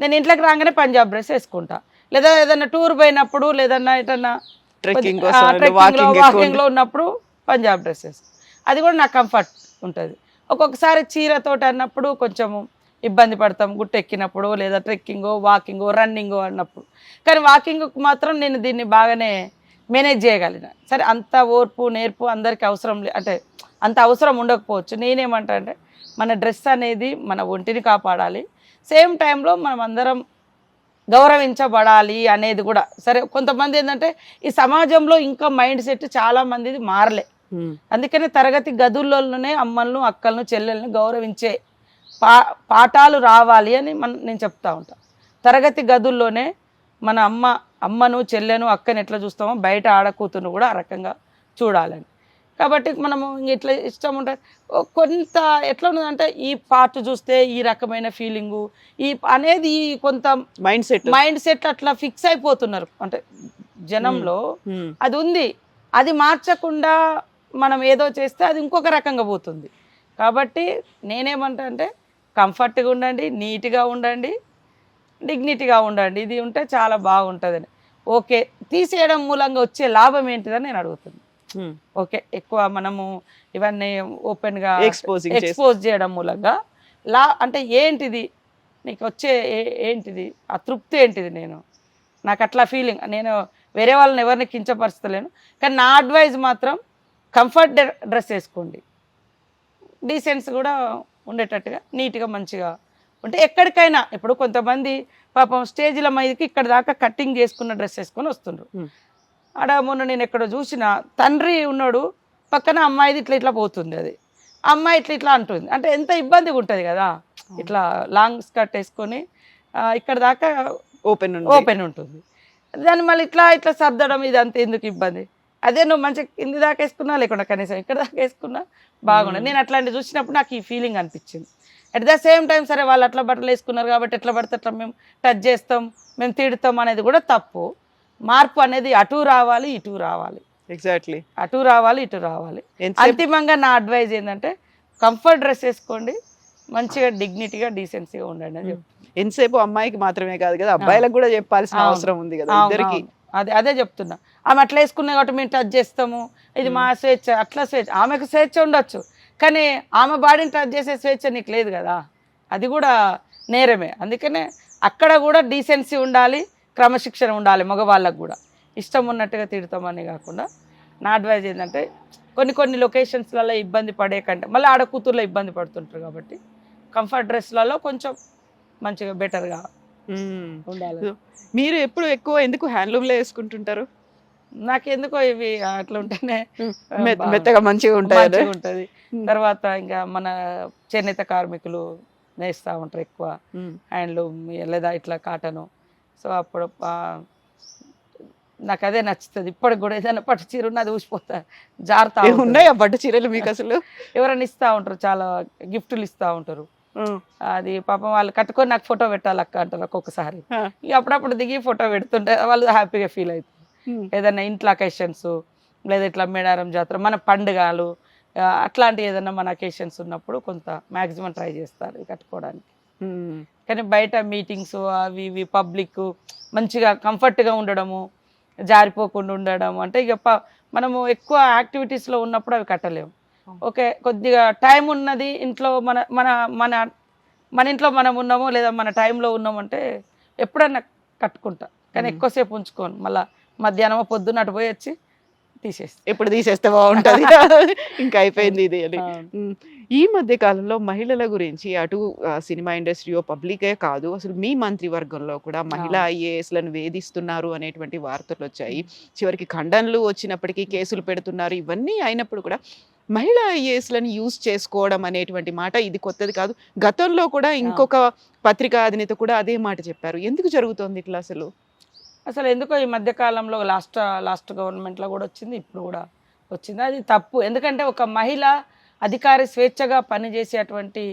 నేను ఇంట్లోకి రాగానే పంజాబ్ డ్రెస్ వేసుకుంటా. లేదా ఏదన్నా టూర్ పోయినప్పుడు, లేదన్నా ఏదన్నా వాకింగ్లో ఉన్నప్పుడు పంజాబ్ డ్రెస్ వేసుకుంటా. అది కూడా నాకు కంఫర్ట్ ఉంటుంది. ఒక్కొక్కసారి చీరతోటి అన్నప్పుడు కొంచెము ఇబ్బంది పడతాం, గుట్ట ఎక్కినప్పుడు, లేదా ట్రెక్కింగో, వాకింగో, రన్నింగో అన్నప్పుడు. కానీ వాకింగ్కి మాత్రం నేను దీన్ని బాగానే మేనేజ్ చేయగలిగిన. సరే అంత ఓర్పు నేర్పు అందరికీ అవసరం అంటే అంత అవసరం ఉండకపోవచ్చు. నేనేమంటా అంటే మన డ్రెస్ అనేది మన ఒంటిని కాపాడాలి, సేమ్ టైంలో మనం అందరం గౌరవించబడాలి అనేది కూడా. సరే కొంతమంది ఏంటంటే ఈ సమాజంలో ఇంకా మైండ్ సెట్ చాలా మందిది మారలే. అందుకనే తరగతి గదుల్లోనే అమ్మలను, అక్కలను, చెల్లెలను గౌరవించే పాఠాలు రావాలి అని నేను చెప్తా ఉంటా. తరగతి గదుల్లోనే మన అమ్మను, చెల్లెను, అక్కని ఎట్లా చూస్తామో బయట ఆడకూతును కూడా ఆ రకంగా చూడాలని. కాబట్టి మనము ఇట్లా ఇష్టం ఉంటుంది. కొంత ఎట్లా ఉన్నదంటే ఈ పార్ట్ చూస్తే ఈ రకమైన ఫీలింగు అనేది కొంత మైండ్ సెట్ అట్లా ఫిక్స్ అయిపోతున్నారు. అంటే జనంలో అది ఉంది. అది మార్చకుండా మనం ఏదో చేస్తే అది ఇంకొక రకంగా పోతుంది. కాబట్టి నేనేమంటా అంటే కంఫర్ట్గా ఉండండి, నీట్గా ఉండండి, డిగ్నిటీగా ఉండండి, ఇది ఉంటే చాలా బాగుంటుందని. ఓకే, తీసేయడం మూలంగా వచ్చే లాభం ఏంటిదని నేను అడుగుతున్నాను. ఓకే, ఎక్కువ మనము ఇవన్నీ ఓపెన్గా ఎక్స్పోజ్ చేయడం మూలంగా అంటే ఏంటిది నీకు వచ్చే ఏంటిది ఆ తృప్తి ఏంటిది? నాకు అట్లా ఫీలింగ్. నేను వేరే వాళ్ళని ఎవరిని కించపరుస్తలేను, కానీ నా అడ్వైజ్ మాత్రం కంఫర్ట్ డ్రెస్ వేసుకోండి, డీసెన్స్ కూడా ఉండేటట్టుగా నీట్గా మంచిగా ఉంటే ఎక్కడికైనా. ఇప్పుడు కొంతమంది పాపం స్టేజ్ల మీదకి ఇక్కడ దాకా కట్టింగ్ చేసుకున్న డ్రెస్ వేసుకొని వస్తుండ్రు. ఆడ మొన్న నేను ఎక్కడో చూసిన తండ్రి ఉన్నాడు, పక్కన అమ్మాయిది ఇట్లా ఇట్లా పోతుంది, అది అమ్మాయి ఇట్లా ఇట్లా అంటుంది. అంటే ఎంత ఇబ్బందిగా ఉంటుంది కదా, ఇట్లా లాంగ్ స్కర్ట్ వేసుకొని ఇక్కడ దాకా ఓపెన్ ఉంటుంది, దాన్ని మళ్ళీ ఇట్లా ఇట్లా సర్దడం ఇదంతా ఎందుకు ఇబ్బంది? అదే నువ్వు మంచిగా కింది దాకా వేసుకున్నా, లేకుండా కనీసం ఇక్కడ దాకా వేసుకున్నా బాగుండదు. నేను అట్లాంటివి చూసినప్పుడు నాకు ఈ ఫీలింగ్ అనిపించింది. అట్ ద సేమ్ టైం సరే వాళ్ళు అట్లా బట్టలు వేసుకున్నారు కాబట్టి ఎట్లా పడితే అట్లా మేము టచ్ చేస్తాం, మేము తిడతాం అనేది కూడా తప్పు. మార్పు అనేది అటు రావాలి, ఇటు రావాలి. ఎగ్జాక్ట్లీ, అటు రావాలి, ఇటు రావాలి. అంతిమంగా నా అడ్వైజ్ ఏంటంటే కంఫర్ట్ డ్రెస్ వేసుకోండి, మంచిగా డిగ్నిటీగా డీసెన్సీగా ఉండండి అని చెప్తాను. ఎంతసేపు అమ్మాయికి మాత్రమే కాదు కదా, అబ్బాయిలకు కూడా చెప్పాల్సిన అవసరం ఉంది కదా ఇద్దరికి. అదే చెప్తున్నా. ఆమె అట్లా వేసుకున్నా కాబట్టి మేము టచ్ చేస్తాము, ఇది మా స్వేచ్ఛ. అట్లా స్వేచ్ఛ, ఆమెకు స్వేచ్ఛ ఉండొచ్చు, కానీ ఆమె బాడీని టచ్ చేసే స్వేచ్ఛ నీకు లేదు కదా, అది కూడా నేరమే. అందుకనే అక్కడ కూడా డీసెన్సీ ఉండాలి, క్రమశిక్షణ ఉండాలి. మగవాళ్ళకు కూడా ఇష్టం ఉన్నట్టుగా తిడతామని కాకుండా నా అడ్వైజ్ ఏంటంటే కొన్ని లొకేషన్స్లలో ఇబ్బంది పడే కంటే మళ్ళీ ఆడ కూతుర్లో ఇబ్బంది పడుతుంటారు కాబట్టి కంఫర్ట్ డ్రెస్లలో కొంచెం మంచిగా బెటర్గా ఉండాలి. మీరు ఎప్పుడు ఎక్కువ ఎందుకు హ్యాండ్లూమ్లో వేసుకుంటుంటారు? నాకెందుకో ఇవి అట్లా ఉంటేనే మెత్తగా మంచిగా ఉంటుంది. తర్వాత ఇంకా మన చేనేత కార్మికులు నేస్తూ ఉంటారు ఎక్కువ హ్యాండ్లూమ్ లేదా ఇట్లా కాటను. సో అప్పుడు నాకు అదే నచ్చుతుంది. ఇప్పటికి కూడా ఏదైనా పట్టు చీర ఉన్నది ఊసిపోతా జారుతా ఉన్నాయి ఆ పట్టు చీరలు మీకు అసలు ఎవరైనా ఇస్తూ ఉంటారు, చాలా గిఫ్టులు ఇస్తూ ఉంటారు. అది పాపం వాళ్ళు కట్టుకొని నాకు ఫోటో పెట్టాలక్క అంటారు ఒక్కొక్కసారి. ఇక అప్పుడప్పుడు దిగి ఫోటో పెడుతుంటే వాళ్ళు హ్యాపీగా ఫీల్ అవుతుంది. ఏదైనా ఇంట్లో అకేషన్స్ లేదా ఇట్లా మేడారం జాతర, మన పండుగలు అట్లాంటి ఏదైనా మన అకేషన్స్ ఉన్నప్పుడు కొంత మ్యాక్సిమం ట్రై చేస్తారు ఇది కట్టుకోవడానికి. కానీ బయట మీటింగ్స్ అవి ఇవి పబ్లిక్ మంచిగా కంఫర్ట్గా ఉండడము, జారిపోకుండా ఉండడం అంటే ఇక మనము ఎక్కువ యాక్టివిటీస్లో ఉన్నప్పుడు అవి కట్టలేము. ఓకే, కొద్దిగా టైం ఉన్నది ఇంట్లో మన మన మన మన ఇంట్లో మనం ఉన్నాము లేదా మన టైంలో ఉన్నామంటే ఎప్పుడన్నా కట్టుకుంటా, కానీ ఎక్కువసేపు ఉంచుకోను. మళ్ళీ మధ్యాహ్నం పొద్దున్న అటు పోయి వచ్చి ఎప్పుడు తీసేస్తే బాగుంటుంది ఇంకా అయిపోయింది ఇది అని. ఈ మధ్య కాలంలో మహిళల గురించి అటు సినిమా ఇండస్ట్రీయో పబ్లికే కాదు, అసలు మీ మంత్రివర్గంలో కూడా మహిళా ఐఏఎస్లను వేధిస్తున్నారు అనేటువంటి వార్తలు వచ్చాయి. చివరికి ఖండనలు వచ్చినప్పటికీ కేసులు పెడుతున్నారు. ఇవన్నీ అయినప్పుడు కూడా మహిళా ఐఏఎస్లను యూజ్ చేసుకోవడం అనేటువంటి మాట ఇది కొత్తది కాదు. గతంలో కూడా ఇంకొక పత్రికా అధినేత కూడా అదే మాట చెప్పారు. ఎందుకు జరుగుతోంది ఇట్లా? అసలు ఎందుకో ఈ మధ్యకాలంలో లాస్ట్ గవర్నమెంట్లో కూడా వచ్చింది, ఇప్పుడు కూడా వచ్చింది. అది తప్పు. ఎందుకంటే ఒక మహిళ అధికారి స్వేచ్ఛగా పనిచేసేటువంటి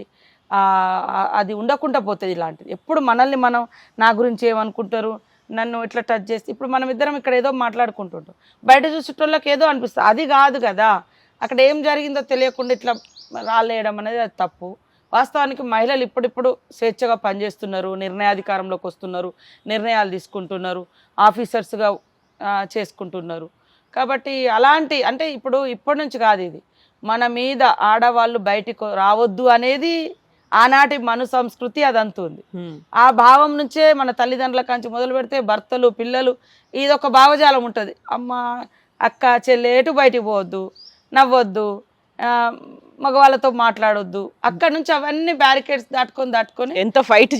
అది ఉండకుండా పోతుంది. ఇలాంటిది ఎప్పుడు మనల్ని మనం నా గురించి ఏమనుకుంటారు, నన్ను ఇట్లా టచ్ చేస్తే ఇప్పుడు మనం ఇద్దరం ఇక్కడ ఏదో మాట్లాడుకుంటుంటాం, బయట చూసేటోళ్ళకి ఏదో అనిపిస్తుంది. అది కాదు కదా, అక్కడ ఏం జరిగిందో తెలియకుండా ఇట్లా రాలేయడం అనేది అది తప్పు. వాస్తవానికి మహిళలు ఇప్పుడిప్పుడు స్వేచ్ఛగా పనిచేస్తున్నారు, నిర్ణయాధికారంలోకి వస్తున్నారు, నిర్ణయాలు తీసుకుంటున్నారు, ఆఫీసర్స్గా చేసుకుంటున్నారు. కాబట్టి అలాంటి అంటే ఇప్పటి నుంచి కాదు, ఇది మన మీద ఆడవాళ్ళు బయటికి రావద్దు అనేది ఆనాటి మను సంస్కృతి అదంతుంది. ఆ భావం నుంచే మన తల్లిదండ్రుల కాంచి మొదలు పెడితే భర్తలు పిల్లలు ఇదొక భావజాలం ఉంటుంది. అమ్మ అక్క చెల్లె ఎటు బయటికి పోవద్దు, నవ్వొద్దు, మగవాళ్ళతో మాట్లాడొద్దు. అక్కడ నుంచి అవన్నీ బ్యారికేడ్స్ దాటుకొని ఎంత ఫైట్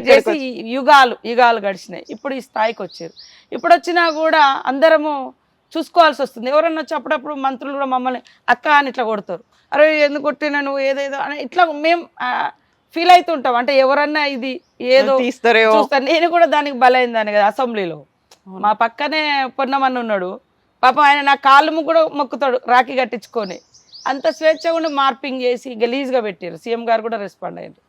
చేసి యుగాలు గడిచినాయి. ఇప్పుడు ఈ స్థాయికి వచ్చారు. ఇప్పుడు వచ్చినా కూడా అందరము చూసుకోవాల్సి వస్తుంది. ఎవరన్నా వచ్చి అప్పుడప్పుడు మంత్రులు కూడా మమ్మల్ని అక్క అని ఇట్లా కొడతారు. అరే ఎందుకు కొట్టినా నువ్వు ఏదేదో అని ఇట్లా మేము ఫీల్ అవుతుంటాం. అంటే ఎవరన్నా ఇది ఏదో చూస్తారు. నేను కూడా దానికి బలైందాన్ని కదా. అసెంబ్లీలో మా పక్కనే పొన్నమని ఉన్నాడు, పాపం ఆయన నా కాళ్ళు కూడా మొక్కుతాడు రాఖీ కట్టించుకొని. అంత స్వేచ్ఛ ఉండి మార్పింగ్ చేసి గలీజ్గా పెట్టారు. సీఎం గారు కూడా రెస్పాండ్ అయ్యారు.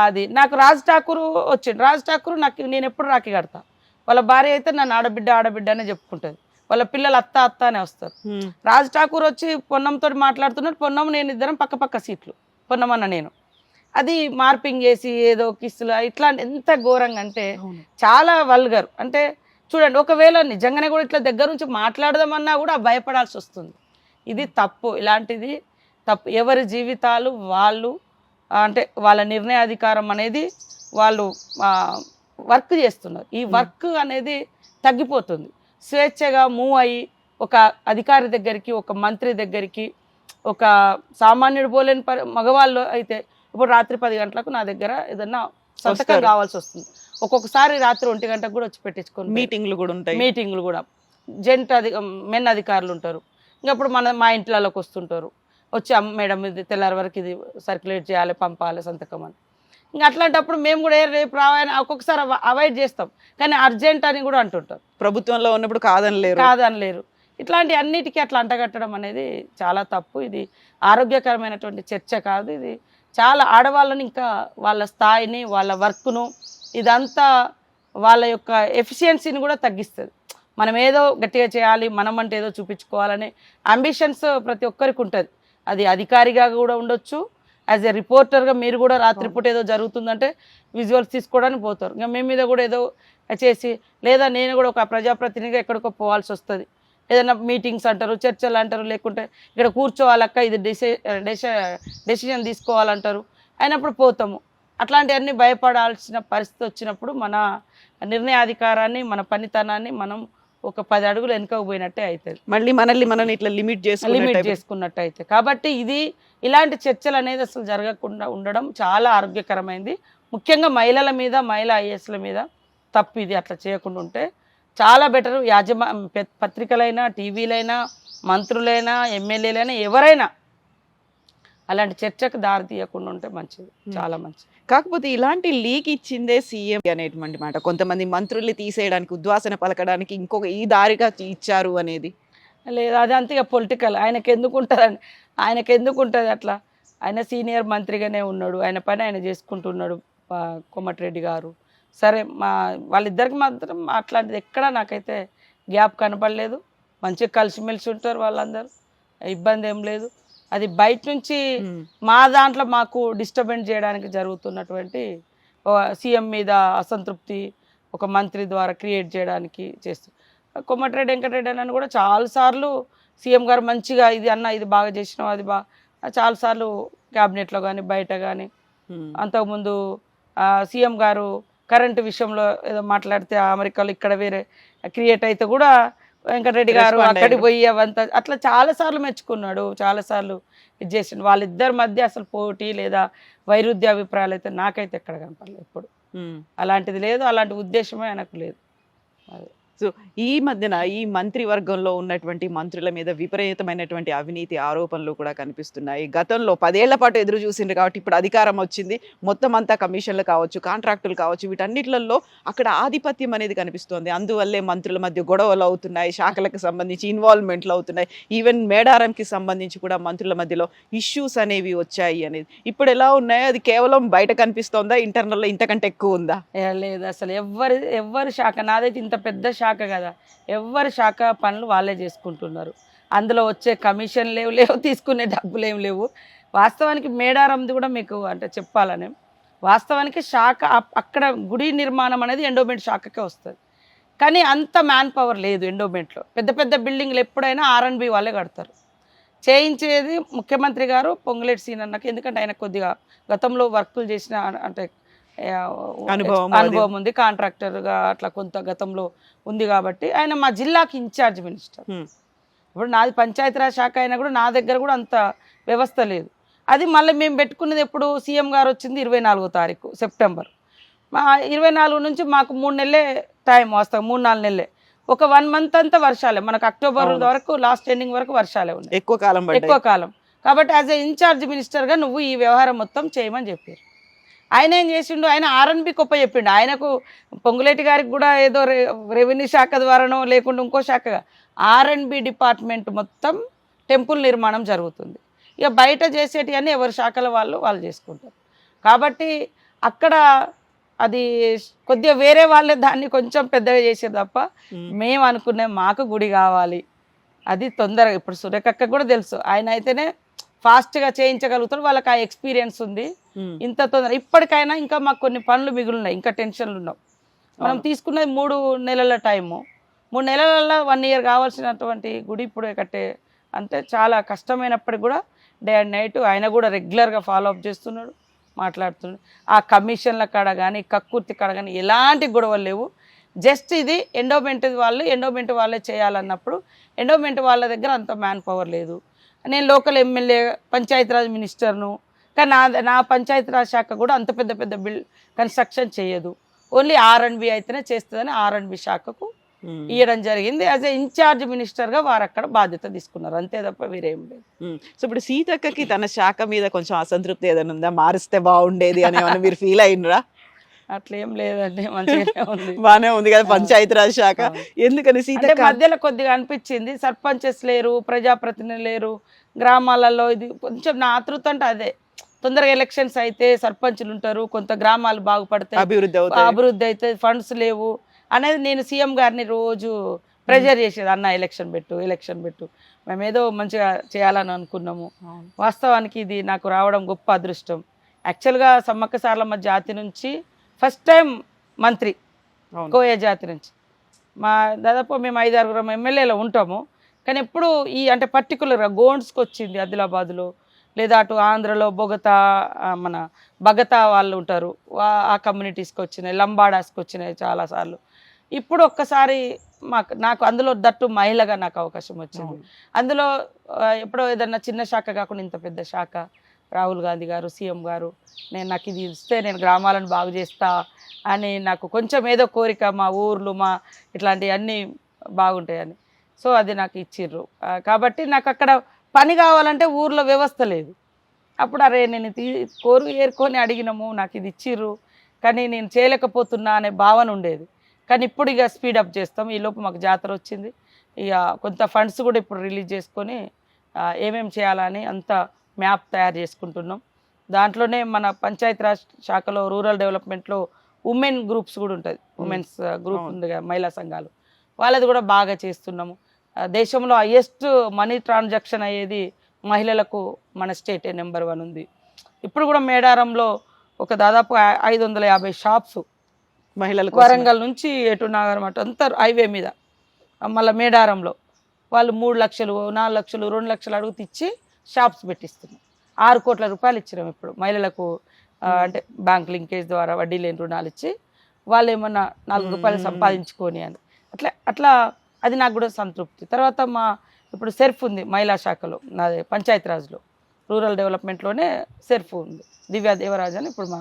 అది నాకు రాజ్ ఠాకూర్ వచ్చిండు. రాజ్ ఠాకూర్ నేను ఎప్పుడు రాఖీ కడతా, వాళ్ళ భార్య అయితే నన్ను ఆడబిడ్డ అనే చెప్పుకుంటుంది. వాళ్ళ పిల్లలు అత్త అత్త అనే వస్తారు. రాజ్ ఠాకూర్ వచ్చి పొన్నంతో మాట్లాడుతున్నాడు, పొన్నం నేను ఇద్దరం పక్క పక్క సీట్లు, పొన్నమన్న నేను. అది మార్పింగ్ చేసి ఏదో కిస్సులు ఇట్లాంటి ఎంత ఘోరంగా అంటే చాలా వల్గర్. అంటే చూడండి, ఒకవేళ నిజంగానే కూడా ఇట్లా దగ్గర నుంచి మాట్లాడదామన్నా కూడా భయపడాల్సి వస్తుంది. ఇది తప్పు, ఇలాంటిది తప్పు. ఎవరి జీవితాలు వాళ్ళు, అంటే వాళ్ళ నిర్ణయాధికారం అనేది వాళ్ళు వర్క్ చేస్తున్నారు. ఈ వర్క్ అనేది తగ్గిపోతుంది. స్వేచ్ఛగా మూవ్ అయ్యి ఒక అధికారి దగ్గరికి, ఒక మంత్రి దగ్గరికి, ఒక సామాన్యుడు పోలేని మగవాళ్ళు అయితే ఇప్పుడు రాత్రి 10 గంటలకు నా దగ్గర ఏదన్నా సంతకం కావాల్సి వస్తుంది. ఒక్కొక్కసారి రాత్రి 1 గంటకు కూడా వచ్చి పెట్టించుకొని మీటింగ్లు కూడా ఉంటాయి. మీటింగ్లు కూడా మెన్ అధికారులు ఉంటారు. ఇంకప్పుడు మా ఇంట్లోకి వస్తుంటారు, వచ్చి మేడం ఇది తెల్లారి వరకు ఇది సర్క్యులేట్ చేయాలి, పంపాలి సంతకం అని. ఇంకా అట్లాంటప్పుడు మేము కూడా రేపు రావాలని ఒక్కొక్కసారి అవాయిడ్ చేస్తాం, కానీ అర్జెంట్ అని కూడా అంటుంటారు. ప్రభుత్వంలో ఉన్నప్పుడు కాదనలేరు. ఇట్లాంటి అన్నిటికీ అట్లా అంటగట్టడం అనేది చాలా తప్పు. ఇది ఆరోగ్యకరమైనటువంటి చర్చ కాదు. ఇది చాలా ఆడవాళ్ళని ఇంకా వాళ్ళ స్థాయిని, వాళ్ళ వర్క్ను, ఇదంతా వాళ్ళ యొక్క ఎఫిషియన్సీని కూడా తగ్గిస్తుంది. మనం ఏదో గట్టిగా చేయాలి, మనం అంటే ఏదో చూపించుకోవాలనే అంబిషన్స్ ప్రతి ఒక్కరికి ఉంటుంది. అది అధికారిగా కూడా ఉండొచ్చు, యాజ్ ఎ రిపోర్టర్గా మీరు కూడా రాత్రిపూట ఏదో జరుగుతుందంటే విజువల్స్ తీసుకోవడానికి పోతారు. ఇంకా మేము మీద కూడా ఏదో చేసి, లేదా నేను కూడా ఒక ప్రజాప్రతినిధిగా ఎక్కడికో పోవాల్సి వస్తుంది, ఏదైనా మీటింగ్స్ అంటారు, చర్చలు అంటారు, లేకుంటే ఇక్కడ కూర్చోవాలక్క ఇది డెసిషన్ తీసుకోవాలంటారు, అయినప్పుడు పోతాము. అట్లాంటివన్నీ భయపడాల్సిన పరిస్థితి వచ్చినప్పుడు మన నిర్ణయాధికారాన్ని, మన పనితనాన్ని మనం ఒక 10 అడుగులు వెనుకకు పోయినట్టే అవుతుంది. మళ్ళీ మనల్ని ఇట్లా లిమిట్ చేసుకున్నట్టు అయితే. కాబట్టి ఇలాంటి చర్చలు అనేది అసలు జరగకుండా ఉండడం చాలా ఆరోగ్యకరమైంది. ముఖ్యంగా మహిళల మీద, మహిళా ఐఏఎస్ల మీద తప్పు ఇది. అట్లా చేయకుండా ఉంటే చాలా బెటరు. పత్రికలైనా, టీవీలైనా, మంత్రులైనా, ఎమ్మెల్యేలైనా, ఎవరైనా అలాంటి చర్చకు దారి తీయకుండా ఉంటే మంచిది, చాలా మంచిది. కాకపోతే ఇలాంటి లీక్ ఇచ్చిందే సీఎం అనేటువంటి మాట. కొంతమంది మంత్రుల్ని తీసేయడానికి, ఉద్వాసన పలకడానికి ఇంకొక ఈ దారిగా ఇచ్చారు అనేది లేదు. అది అంతే పొలిటికల్. ఆయనకు ఎందుకు ఉంటుంది అట్లా? ఆయన సీనియర్ మంత్రిగానే ఉన్నాడు, ఆయన పని ఆయన చేసుకుంటున్నాడు కోమటిరెడ్డి గారు. సరే, వాళ్ళిద్దరికి మాత్రం అట్లాంటిది ఎక్కడా నాకైతే గ్యాప్ కనపడలేదు. మంచిగా కలిసిమెలిసి ఉంటారు వాళ్ళందరూ, ఇబ్బంది ఏం లేదు. అది బయట నుంచి మా దాంట్లో మాకు డిస్టర్బెన్స్ చేయడానికి జరుగుతున్నటువంటి సీఎం మీద అసంతృప్తి ఒక మంత్రి ద్వారా క్రియేట్ చేయడానికి చేస్తారు. కోమటిరెడ్డి వెంకటరెడ్డి అని కూడా చాలాసార్లు సీఎం గారు మంచిగా ఇది అన్న, ఇది బాగా చేసినావు, అది చాలాసార్లు క్యాబినెట్లో కానీ బయట కానీ. అంతకుముందు సీఎం గారు కరెంటు విషయంలో ఏదో మాట్లాడితే అమెరికాలో ఇక్కడ వేరే క్రియేట్ అయితే కూడా వెంకటరెడ్డి గారు అక్కడికి పోయి అవంతా అట్లా చాలాసార్లు మెచ్చుకున్నాడు, చాలాసార్లు ఇది చేసిండు. వాళ్ళిద్దరి మధ్య అసలు పోటీ లేదా వైరుధ్య అభిప్రాయాలు అయితే నాకైతే ఎక్కడ కనపడలేదు ఎప్పుడు. అలాంటిది లేదు, అలాంటి ఉద్దేశమే ఆయనకు లేదు. అదే. సో ఈ మధ్యన ఈ మంత్రివర్గంలో ఉన్నటువంటి మంత్రుల మీద విపరీతమైనటువంటి అవినీతి ఆరోపణలు కూడా కనిపిస్తున్నాయి. గతంలో 10 ఏళ్ల పాటు ఎదురు చూసిండ్రు కాబట్టి ఇప్పుడు అధికారం వచ్చింది, మొత్తం అంతా కమిషన్లు కావచ్చు, కాంట్రాక్టులు కావచ్చు, వీటన్నిటిలో అక్కడ ఆధిపత్యం అనేది కనిపిస్తోంది. అందువల్లే మంత్రుల మధ్య గొడవలు అవుతున్నాయి, శాఖలకు సంబంధించి ఇన్వాల్వ్మెంట్లు అవుతున్నాయి, ఈవెన్ మేడారంకి సంబంధించి కూడా మంత్రుల మధ్యలో ఇష్యూస్ అనేవి వచ్చాయి అనేది. ఇప్పుడు ఎలా ఉన్నాయో అది కేవలం బయట కనిపిస్తోందా, ఇంటర్నల్లో ఇంతకంటే ఎక్కువ ఉందా? లేదు, అసలు ఎవరి శాఖ, నాదైతే ఇంత పెద్ద శాఖ కదా, ఎవరి శాఖ పనులు వాళ్ళే చేసుకుంటున్నారు. అందులో వచ్చే కమిషన్ లేవు, తీసుకునే డబ్బులు ఏం లేవు. వాస్తవానికి మేడారంది కూడా మీకు అంటే చెప్పాలని, వాస్తవానికి శాఖ అక్కడ గుడి నిర్మాణం అనేది ఎండోమెంట్ శాఖకే వస్తుంది, కానీ అంత మ్యాన్ పవర్ లేదు ఎండోమెంట్లో. పెద్ద పెద్ద బిల్డింగ్లు ఎప్పుడైనా R&B వాళ్ళే కడతారు. చేయించేది ముఖ్యమంత్రి గారు పొంగులేటి సీనన్నకి, ఎందుకంటే ఆయన కొద్దిగా గతంలో వర్కులు చేసిన అంటే అనుభవం ఉంది, కాంట్రాక్టర్గా అట్లా కొంత గతంలో ఉంది కాబట్టి ఆయన మా జిల్లాకి ఇన్ఛార్జ్ మినిస్టర్. ఇప్పుడు నాది పంచాయతీరాజ్ శాఖ అయినా కూడా నా దగ్గర కూడా అంత వ్యవస్థ లేదు. అది మళ్ళీ మేము పెట్టుకున్నది ఎప్పుడు, సీఎం గారు వచ్చింది 24వ తారీఖు సెప్టెంబర్. 24 నుంచి మాకు 3 నెలలే టైం వస్తాం, 3-4 నెలలే. ఒక 1 మంత్ అంతా వర్షాలే, మనకు అక్టోబర్ వరకు లాస్ట్ ఎండింగ్ వరకు వర్షాలే ఉన్నాయి, ఎక్కువ కాలం. కాబట్టి యాజ్ ఏ ఇన్ఛార్జ్ మినిస్టర్గా నువ్వు ఈ వ్యవహారం మొత్తం చేయమని చెప్పారు. ఆయన ఏం చేసిండు, ఆయన R&B గొప్ప చెప్పిండు. ఆయనకు పొంగులేటి గారికి కూడా ఏదో రెవెన్యూ శాఖ ద్వారానో లేకుండా ఇంకో శాఖగా R&B డిపార్ట్మెంట్ మొత్తం టెంపుల్ నిర్మాణం జరుగుతుంది. ఇక బయట చేసేటివన్నీ ఎవరి శాఖల వాళ్ళు చేసుకుంటారు. కాబట్టి అక్కడ అది కొద్దిగా వేరే వాళ్ళే దాన్ని కొంచెం పెద్దగా చేసేది తప్ప మేము అనుకునే మాకు గుడి కావాలి, అది తొందరగా. ఇప్పుడు సురేఖక్క కూడా తెలుసు, ఆయన అయితేనే ఫాస్ట్గా చేయించగలుగుతాడు, వాళ్ళకి ఆ ఎక్స్పీరియన్స్ ఉంది. ఇంత తొందర ఇప్పటికైనా ఇంకా మాకు కొన్ని పనులు మిగులున్నాయి, ఇంకా టెన్షన్లు ఉన్నాం. మనం తీసుకున్నది 3 నెలల టైము, 3 నెలలలో 1 year కావాల్సినటువంటి గుడి ఇప్పుడు కట్టే అంటే చాలా కష్టమైనప్పటికి కూడా డే అండ్ నైట్ ఆయన కూడా రెగ్యులర్గా ఫాలో అప్ చేస్తున్నాడు, మాట్లాడుతున్నాడు. ఆ కమిషన్ల కాడ కానీ కక్కుర్తి కాడ కానీ ఎలాంటి గొడవలు లేవు. జస్ట్ ఇది ఎండోమెంట్ వాళ్ళే చేయాలన్నప్పుడు ఎండోమెంట్ వాళ్ళ దగ్గర అంత మ్యాన్ పవర్ లేదు. నేను లోకల్ ఎమ్మెల్యే పంచాయతీరాజ్ మినిస్టర్ను, కానీ నా పంచాయతీరాజ్ శాఖ కూడా అంత పెద్ద కన్స్ట్రక్షన్ చేయదు, ఓన్లీ R&B అయితేనే చేస్తుందని R&B శాఖకు ఇవ్వడం జరిగింది. యాజ్ ఏ ఇన్ఛార్జ్ మినిస్టర్గా వారు అక్కడ బాధ్యత తీసుకున్నారు, అంతే తప్ప వేరేం లేదు. సో ఇప్పుడు సీతక్కకి తన శాఖ మీద కొంచెం అసంతృప్తి ఏదైనా ఉందా, మారిస్తే బాగుండేది అని ఏమన్నా మీరు ఫీల్ అయినరా? అట్లేం లేదండి, మంచిగానే ఉంది. బానే ఉంది కదా పంచాయతీరాజ్ శాఖ. ఎందుకని సీత మధ్యలో కొద్దిగా అనిపించింది, సర్పంచెస్ లేరు, ప్రజాప్రతినిధులు లేరు గ్రామాలలో. ఇది కొంచెం నా ఆతృత అంటే అదే, తొందరగా ఎలక్షన్స్ అయితే సర్పంచులు ఉంటారు, కొంత గ్రామాలు బాగుపడతాయి, అభివృద్ధి అయితే, ఫండ్స్ లేవు అనేది నేను సీఎం గారిని రోజు ప్రెజర్ చేసేది, అన్న ఎలక్షన్ పెట్టు. మేము ఏదో మంచిగా చేయాలని అనుకున్నాము. వాస్తవానికి ఇది నాకు రావడం గొప్ప అదృష్టం. యాక్చువల్గా సమ్మక్క సారలమ్మ జాతి నుంచి ఫస్ట్ టైం మంత్రి, కోయ జాతి నుంచి. దాదాపు మేము 5-6 ఎమ్మెల్యేలు ఉంటాము, కానీ ఎప్పుడు అంటే పర్టికులర్గా గోండ్స్కి వచ్చింది ఆదిలాబాద్లో, లేదా అటు ఆంధ్రలో మన బగతా వాళ్ళు ఉంటారు, ఆ కమ్యూనిటీస్కి వచ్చినాయి, లంబాడాస్కి వచ్చినాయి చాలాసార్లు. ఇప్పుడు ఒక్కసారి నాకు అందులో దట్టు మహిళగా నాకు అవకాశం వచ్చింది. అందులో ఎప్పుడో ఏదన్నా చిన్న శాఖ కాకుండా ఇంత పెద్ద శాఖ, రాహుల్ గాంధీ గారు సీఎం గారు నాకు ఇది ఇస్తే నేను గ్రామాలను బాగు చేస్తా అని నాకు కొంచెం ఏదో కోరిక, మా ఊర్లు ఇట్లాంటివన్నీ బాగుంటాయని. సో అది నాకు ఇచ్చిర్రు. కాబట్టి నాకు అక్కడ పని కావాలంటే ఊర్లో వ్యవస్థ లేదు. అప్పుడు అరే నేను ఏరుకొని అడిగినాము, నాకు ఇది ఇచ్చిర్రు, కానీ నేను చేయలేకపోతున్నా అనే భావన ఉండేది. కానీ ఇప్పుడు ఇక స్పీడప్ చేస్తాం. ఈలోపు మాకు జాతర వచ్చింది, ఇక కొంత ఫండ్స్ కూడా ఇప్పుడు రిలీజ్ చేసుకొని ఏమేమి చేయాలని అంత మ్యాప్ తయారు చేసుకుంటున్నాం. దాంట్లోనే మన పంచాయతీరాజ్ శాఖలో రూరల్ డెవలప్మెంట్లో ఉమెన్ గ్రూప్స్ కూడా ఉంటుంది, ఉమెన్స్ గ్రూప్ ఉంది కదా, మహిళా సంఘాలు, వాళ్ళది కూడా బాగా చేస్తున్నాము. దేశంలో హైయెస్ట్ మనీ ట్రాన్సాక్షన్ అయ్యేది మహిళలకు మన స్టేటే నెంబర్ 1 ఉంది. ఇప్పుడు కూడా మేడారంలో ఒక దాదాపు 550 షాప్స్ మహిళలకు, వరంగల్ నుంచి ఎటు నాగరమట అంతా హైవే మీద, మళ్ళీ మేడారంలో వాళ్ళు 3 లక్షలు 4 లక్షలు 2 లక్షలు అడుగుతూ ఇచ్చి షాప్స్ పెట్టిస్తున్నాం. 6 కోట్ల రూపాయలు ఇచ్చినాం ఇప్పుడు మహిళలకు. అంటే బ్యాంక్ లింకేజ్ ద్వారా వడ్డీ లేని రుణాలు ఇచ్చి వాళ్ళు ఏమన్నా 4 రూపాయలు సంపాదించుకొని అని అట్లా అది నాకు కూడా సంతృప్తి. తర్వాత ఇప్పుడు సెర్ఫ్ ఉంది మహిళా శాఖలో, నాది పంచాయతీరాజ్లో రూరల్ డెవలప్మెంట్లోనే సెర్ఫ్ ఉంది, దివ్యా దేవరాజ్ అని ఇప్పుడు మా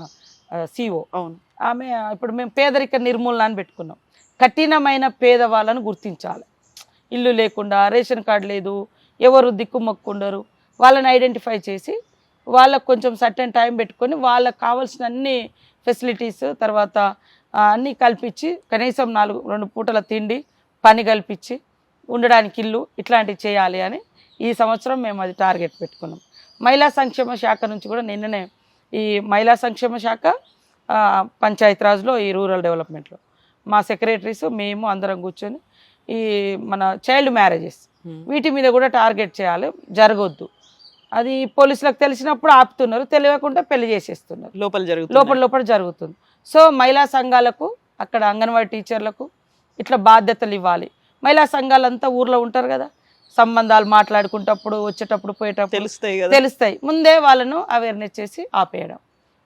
CEO. అవును, ఆమె ఇప్పుడు మేము పేదరిక నిర్మూలన అని పెట్టుకున్నాం. కఠినమైన పేదవాళ్ళను గుర్తించాలి, ఇల్లు లేకుండా, రేషన్ కార్డు లేదు, ఎవరు దిక్కుమొక్కుండరు, వాళ్ళని ఐడెంటిఫై చేసి వాళ్ళకు కొంచెం సర్టెన్ టైం పెట్టుకొని వాళ్ళకు కావాల్సిన అన్ని ఫెసిలిటీస్ తర్వాత అన్నీ కల్పించి కనీసం 2 పూటల తిండి, పని కల్పించి ఉండడానికి ఇల్లు, ఇట్లాంటివి చేయాలి అని ఈ సంవత్సరం మేము అది టార్గెట్ పెట్టుకున్నాం. మహిళా సంక్షేమ శాఖ నుంచి కూడా నిన్ననే ఈ మహిళా సంక్షేమ శాఖ పంచాయతీరాజ్లో ఈ రూరల్ డెవలప్మెంట్లో మా సెక్రటరీస్ మేము అందరం కూర్చొని ఈ మన చైల్డ్ మ్యారేజెస్ వీటి మీద కూడా టార్గెట్ చేయాలి, జరగొద్దు. అది పోలీసులకు తెలిసినప్పుడు ఆపుతున్నారు, తెలియకుండా పెళ్లి చేసేస్తున్నారు, లోపల జరుగుతుంది. సో మహిళా సంఘాలకు, అక్కడ అంగన్వాడీ టీచర్లకు ఇట్లా బాధ్యతలు ఇవ్వాలి. మహిళా సంఘాలంతా ఊర్లో ఉంటారు కదా, సంబంధాలు మాట్లాడుకుంటప్పుడు వచ్చేటప్పుడు పోయేటప్పుడు తెలుస్తాయి, ముందే వాళ్ళను అవేర్నెస్ చేసి ఆపేయడం.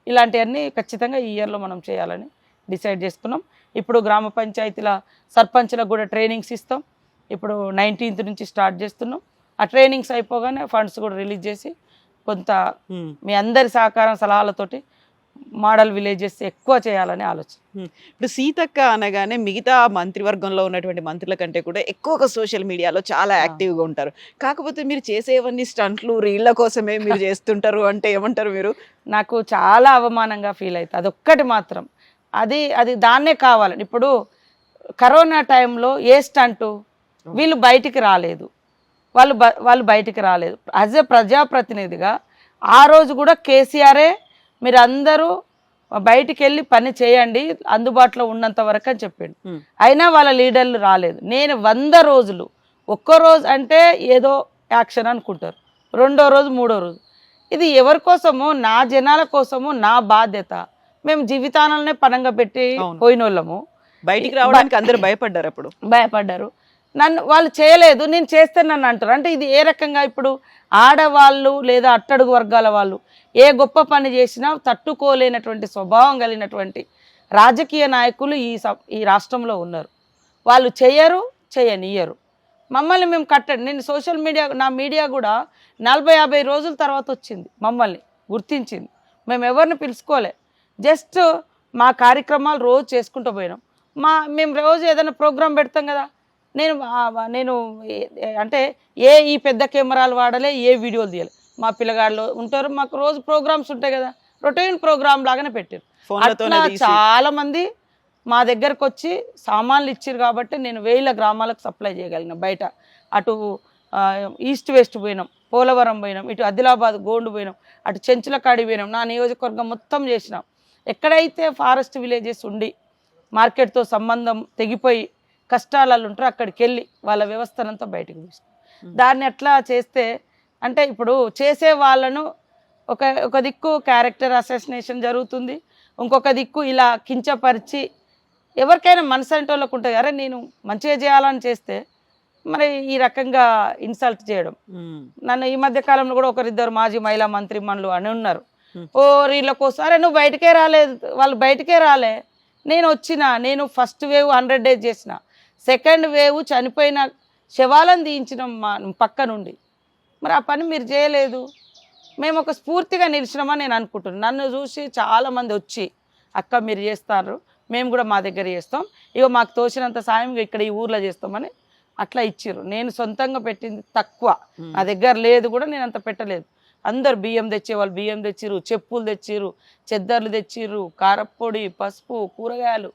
ఇలాంటివన్నీ ఖచ్చితంగా ఈ ఇయర్లో మనం చేయాలని డిసైడ్ చేసుకున్నాం. ఇప్పుడు గ్రామ పంచాయతీల సర్పంచ్లకు కూడా ట్రైనింగ్స్ ఇస్తాం. ఇప్పుడు 19th నుంచి స్టార్ట్ చేస్తున్నాం. ఆ ట్రైనింగ్స్ అయిపోగానే ఫండ్స్ కూడా రిలీజ్ చేసి కొంత మీ అందరి సహకారం సలహాలతోటి మోడల్ విలేజెస్ ఎక్కువ చేయాలని ఆలోచన. ఇప్పుడు సీతక్క అనగానే మిగతా మంత్రివర్గంలో ఉన్నటువంటి మంత్రుల కంటే కూడా ఎక్కువగా సోషల్ మీడియాలో చాలా యాక్టివ్గా ఉంటారు. కాకపోతే మీరు చేసేవన్నీ స్టంట్లు, రీళ్ల కోసమే మీరు చేస్తుంటారు అంటే ఏమంటారు మీరు? నాకు చాలా అవమానంగా ఫీల్ అవుతుంది. అదొక్కటి మాత్రం, అది దాన్నే కావాలని. ఇప్పుడు కరోనా టైంలో ఏ స్టంటు వీళ్ళు బయటికి రాలేదు, వాళ్ళు బయటికి రాలేదు. యాజ్ ఏ ప్రజాప్రతినిధిగా ఆ రోజు కూడా కేసీఆరే మీరందరూ బయటికి వెళ్ళి పని చేయండి అందుబాటులో ఉన్నంత వరకు అని చెప్పిండు. ఉమ్. అయినా వాళ్ళ లీడర్లు రాలేదు. నేను 100 రోజులు, ఒక్కో రోజు అంటే ఏదో యాక్షన్ అనుకుంటారు, రెండో రోజు మూడో రోజు. ఇది ఎవరి కోసము? నా జనాల కోసము, నా బాధ్యత. మేము జీవితాలనే పనంగా పెట్టి అవును. పోయిన వాళ్ళము. బయటికి రావడానికి అందరూ భయపడ్డారు అప్పుడు. భయపడ్డారు. నన్ను వాళ్ళు చేయలేదు, నేను చేస్తే నన్ను అంటారు. అంటే ఇది ఏ రకంగా? ఇప్పుడు ఆడవాళ్ళు లేదా అట్టడుగు వర్గాల వాళ్ళు ఏ గొప్ప పని చేసినా తట్టుకోలేనటువంటి స్వభావం కలిగినటువంటి రాజకీయ నాయకులు ఈ రాష్ట్రంలో ఉన్నారు. వాళ్ళు చేయనియ్యరు. మమ్మల్ని మేము కట్టండి. నేను సోషల్ మీడియా, నా మీడియా కూడా 40-50 రోజుల తర్వాత వచ్చింది, మమ్మల్ని గుర్తించింది. మేము ఎవరిని పిలుచుకోలే, జస్ట్ మా కార్యక్రమాలు రోజు చేసుకుంటూ పోయినాం. మేము రోజు ఏదైనా ప్రోగ్రాం పెడతాం కదా, నేను అంటే ఈ పెద్ద కెమెరాలు వాడలే, ఏ వీడియోలు తీయాలి. మా పిల్లగాళ్ళు ఉంటారు, మాకు రోజు ప్రోగ్రామ్స్ ఉంటాయి కదా, రొటీన్ ప్రోగ్రామ్ లాగానే పెట్టారు. అట్లా చాలా మంది మా దగ్గరకు వచ్చి సామాన్లు ఇచ్చారు కాబట్టి నేను 1000 గ్రామాలకు సప్లై చేయగలిగిన. బయట అటు ఈస్ట్ వెస్ట్ పోయినాం, పోలవరం పోయినాం, ఇటు ఆదిలాబాద్ గోండు పోయినాం, అటు చెంచులకాడి పోయినాం. నా నియోజకవర్గం మొత్తం చేసినాం. ఎక్కడైతే ఫారెస్ట్ విలేజెస్ ఉండి మార్కెట్తో సంబంధం తెగిపోయి కష్టాలలో ఉంటారో అక్కడికి వెళ్ళి వాళ్ళ వ్యవస్థనంతా బయటకు తీసినాం. దాన్ని ఎట్లా చేస్తే అంటే ఇప్పుడు చేసే వాళ్ళను ఒక దిక్కు క్యారెక్టర్ అసాసినేషన్ జరుగుతుంది, ఇంకొక దిక్కు ఇలా కించపరిచి ఎవరికైనా మనసు అంటే వాళ్ళకు ఉంటుంది. అరే నేను మంచిగా చేయాలని చేస్తే మరి ఈ రకంగా ఇన్సల్ట్ చేయడం. నన్ను ఈ మధ్య కాలంలో కూడా ఒకరిద్దరు మాజీ మహిళా మంత్రి మనులు అని ఉన్నారు. వీళ్ళ కోసం అరే నువ్వు బయటకే రాలేదు, వాళ్ళు బయటకే రాలే. నేను ఫస్ట్ వేవ్ 100 days చేసిన, సెకండ్ వేవ్ చనిపోయిన శవాలను తీయించినాం మా పక్క నుండి. మరి ఆ పని మీరు చేయలేదు. మేము ఒక స్ఫూర్తిగా నిలిచినామని నేను అనుకుంటున్నాను. నన్ను చూసి చాలామంది వచ్చి అక్క మీరు చేస్తారు, మేము కూడా మా దగ్గర చేస్తాం, ఇగో మాకు తోచినంత సాయం ఇక్కడ ఈ ఊర్లో చేస్తామని అట్లా ఇచ్చిర్రు. నేను సొంతంగా పెట్టింది తక్కువ, నా దగ్గర లేదు కూడా, నేను అంత పెట్టలేదు. అందరు బియ్యం తెచ్చేవాళ్ళు బియ్యం తెచ్చిర్రు, చెప్పులు తెచ్చిర్రు, చెద్దర్లు తెచ్చిర్రు, కారప్పొడి, పసుపు, కూరగాయలు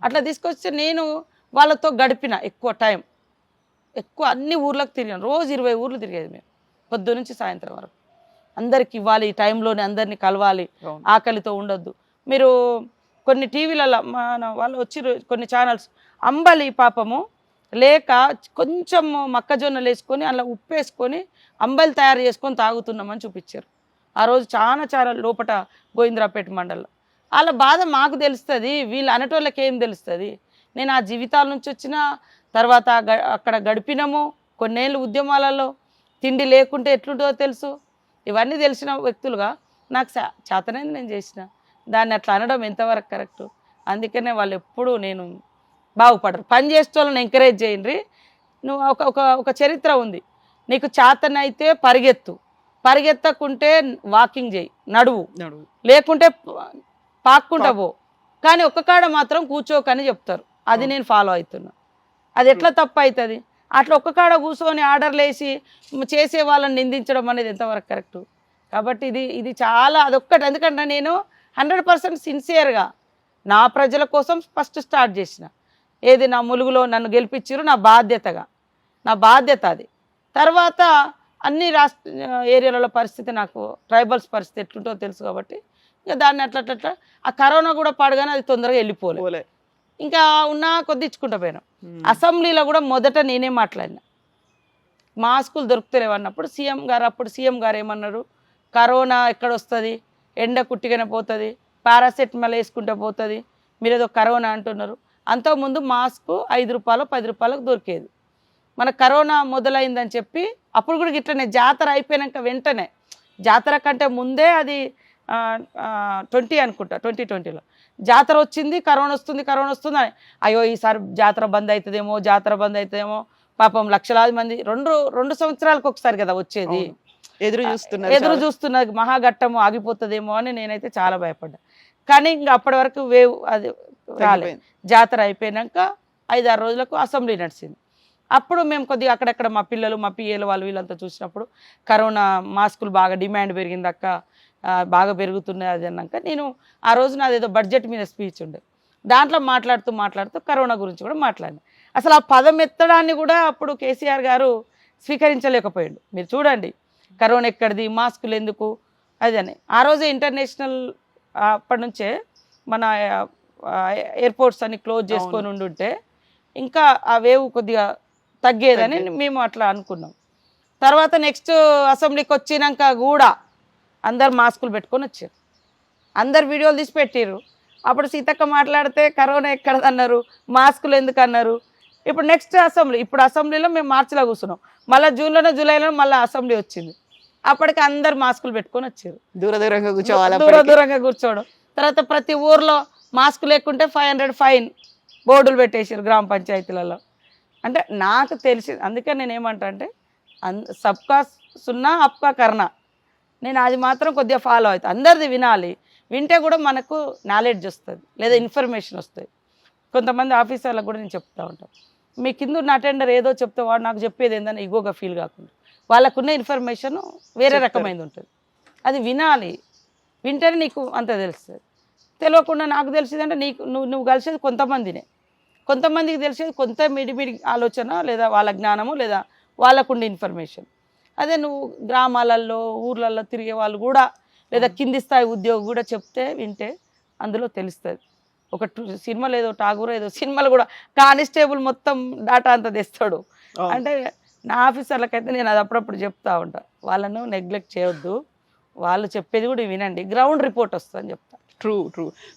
అట్లా తీసుకొచ్చి నేను వాళ్ళతో గడిపిన ఎక్కువ టైం. అన్ని ఊర్లకు తిరిగాను, రోజు 20 ఊర్లు తిరిగేది మేము, పొద్దు నుంచి సాయంత్రం వరకు. అందరికి ఇవ్వాలి, ఈ టైంలోనే అందరినీ కలవాలి, ఆకలితో ఉండొద్దు. మీరు కొన్ని టీవీలలో మన వాళ్ళు వచ్చి కొన్ని ఛానల్స్ అంబలి పాపము లేక కొంచెం మొక్కజొన్నలు వేసుకొని అలా ఉప్పు వేసుకొని అంబలి తయారు చేసుకొని తాగుతున్నామని చూపించారు. ఆ రోజు చాలా లోపట గోవిందరాపేట మండలంలో. వాళ్ళ బాధ మాకు తెలుస్తుంది, వీళ్ళు అనేటోళ్ళకి ఏం తెలుస్తుంది. నేను ఆ జీవితాల నుంచి వచ్చిన తర్వాత అక్కడ గడిపినాము కొన్నేళ్ళు ఉద్యమాలలో, తిండి లేకుంటే ఎట్లుంటుందో తెలుసు. ఇవన్నీ తెలిసిన వ్యక్తులుగా నాకు చేతనైంది నేను చేసిన. దాన్ని అట్లా అనడం ఎంతవరకు కరెక్టు? అందుకనే వాళ్ళు ఎప్పుడూ నేను బాగుపడరు. పని చేసే వాళ్ళని ఎంకరేజ్ చేయండి. నువ్వు ఒక చరిత్ర ఉంది, నీకు చేతనైతే పరిగెత్తకుంటే వాకింగ్ చేయి, నడువు, లేకుంటే పాక్కుంటా పో, కానీ ఒక్క కాడ మాత్రం కూర్చోకని చెప్తారు. అది నేను ఫాలో అవుతున్నా. అది ఎట్లా తప్పు అవుతుంది? అట్లా ఒక్క కాడ కూర్చొని ఆర్డర్లు వేసి చేసే వాళ్ళని నిందించడం అనేది ఎంతవరకు కరెక్టు? కాబట్టి ఇది చాలా అదొక్కటి. ఎందుకంటే నేను 100% సిన్సియర్గా నా ప్రజల కోసం ఫస్ట్ స్టార్ట్ చేసిన. ఏది నా ములుగులో నన్ను గెలిపించారు, నా బాధ్యత అది. తర్వాత అన్ని ఏరియాలలో పరిస్థితి, నాకు ట్రైబల్స్ పరిస్థితి ఎట్లుంటుందో తెలుసు కాబట్టి ఇక దాన్ని అట్లా ఆ కరోనా కూడా పడగానే అది తొందరగా వెళ్ళిపోలే. ఇంకా ఉన్నా కొద్ది ఇచ్చుకుంటూ పోయినాం. అసెంబ్లీలో కూడా మొదట నేనే మాట్లాడినా, మాస్కులు దొరుకుతలేవు అన్నప్పుడు సీఎం గారు ఏమన్నారు, కరోనా ఎక్కడ వస్తుంది, ఎండ కుట్టిగానే పోతుంది, పారాసెటమాల్ వేసుకుంటే పోతుంది, మీరు ఏదో కరోనా అంటున్నారు. అంతకుముందు మాస్కు 5 రూపాయలు 10 రూపాయలకు దొరికేది. మన కరోనా మొదలైందని చెప్పి అప్పుడు కూడా ఇట్లనే జాతర అయిపోయాక వెంటనే, జాతర కంటే ముందే అది 2020లో జాతర వచ్చింది, కరోనా వస్తుంది అని, అయ్యో ఈసారి జాతర బంద్ అవుతుందేమో పాపం లక్షలాది మంది 2 సంవత్సరాలకు ఒకసారి కదా వచ్చేది, ఎదురు చూస్తున్నారు మహాఘట్టము ఆగిపోతుందేమో అని నేనైతే చాలా భయపడ్డా. కానీ ఇంకా అప్పటి వరకు వేవ్ అది రాలేదు. జాతర అయిపోయాక 5-6 రోజులకు అసెంబ్లీ నడిచింది. అప్పుడు మేము కొద్దిగా అక్కడక్కడ మా పిల్లలు మా పిఏలు వాళ్ళు వీళ్ళంతా చూసినప్పుడు కరోనా మాస్కులు బాగా డిమాండ్ పెరిగిందక్క, బాగా పెరుగుతున్నాయి అది అన్నాక నేను ఆ రోజు నాది ఏదో బడ్జెట్ మీద స్పీచ్ ఉండే, దాంట్లో మాట్లాడుతూ కరోనా గురించి కూడా మాట్లాడినా. అసలు ఆ పదం ఎత్తడాన్ని కూడా అప్పుడు కేసీఆర్ గారు స్వీకరించలేకపోయాడు. మీరు చూడండి కరోనా ఎక్కడిది, మాస్కులు ఎందుకు అది అని. ఆ రోజే ఇంటర్నేషనల్ అప్పటి నుంచే మన ఎయిర్పోర్ట్స్ అన్ని క్లోజ్ చేసుకొని ఉండుంటే ఇంకా ఆ వేవ్ కొద్దిగా తగ్గేదని మేము అట్లా అనుకున్నాం. తర్వాత నెక్స్ట్ అసెంబ్లీకి వచ్చినాక కూడా అందరు మాస్కులు పెట్టుకొని వచ్చారు, అందరు వీడియోలు తీసి పెట్టారు. అప్పుడు సీతక్క మాట్లాడితే కరోనా ఎక్కడదన్నారు, మాస్కులు ఎందుకు అన్నారు. ఇప్పుడు నెక్స్ట్ అసెంబ్లీ, ఇప్పుడు అసెంబ్లీలో మేము మార్చిలో కూర్చున్నాం, మళ్ళీ జూన్లోనో జూలైలో మళ్ళీ అసెంబ్లీ వచ్చింది. అప్పటికి అందరు మాస్కులు పెట్టుకొని వచ్చారు, దూరంగా కూర్చోవాలి, దూరంగా కూర్చోవడం. తర్వాత ప్రతి ఊర్లో మాస్క్ లేకుంటే 500 ఫైన్ బోర్డులు పెట్టేసారు గ్రామ పంచాయతీలలో. అంటే నాకు తెలిసి, అందుకే నేను ఏమంటా అంటే సబ్కా సున్నా అప్కా కర్నా, నేను అది మాత్రం కొద్దిగా ఫాలో అవుతాను. అందరిది వినాలి, వింటే కూడా మనకు నాలెడ్జ్ వస్తుంది లేదా ఇన్ఫర్మేషన్ వస్తుంది. కొంతమంది ఆఫీసర్లకు కూడా నేను చెప్తా ఉంటాను, మీ కింద ఉన్న అటెండర్ ఏదో చెప్తే వాడు నాకు చెప్పేది ఏందని ఇగోగా ఫీల్ కాకుండా, వాళ్ళకున్న ఇన్ఫర్మేషన్ వేరే రకమైనది ఉంటుంది, అది వినాలి. వింటేనే నీకు అంత తెలుస్తుంది. తెలియకుండా నాకు తెలిసిందంటే నీకు నువ్వు కలిసేది కొంతమందికి తెలిసేది కొంత మిడిమిడి ఆలోచన లేదా వాళ్ళ జ్ఞానము లేదా వాళ్ళకుండే ఇన్ఫర్మేషన్. అదే నువ్వు గ్రామాలలో ఊర్లలో తిరిగే వాళ్ళు కూడా లేదా కింది స్థాయి ఉద్యోగి కూడా చెప్తే వింటే అందులో తెలుస్తుంది. ఒక సినిమాలు ఏదో ఠాగూర్ ఏదో సినిమాలు కూడా కానిస్టేబుల్ మొత్తం డాటా అంతా తెస్తాడు. అంటే నా ఆఫీసర్లకైతే నేను అది అప్పుడప్పుడు చెప్తా ఉంటా, వాళ్ళను నెగ్లెక్ట్ చేయొద్దు, వాళ్ళు చెప్పేది కూడా వినండి, గ్రౌండ్ రిపోర్ట్ వస్తుంది అని చెప్తా. ట్రూ.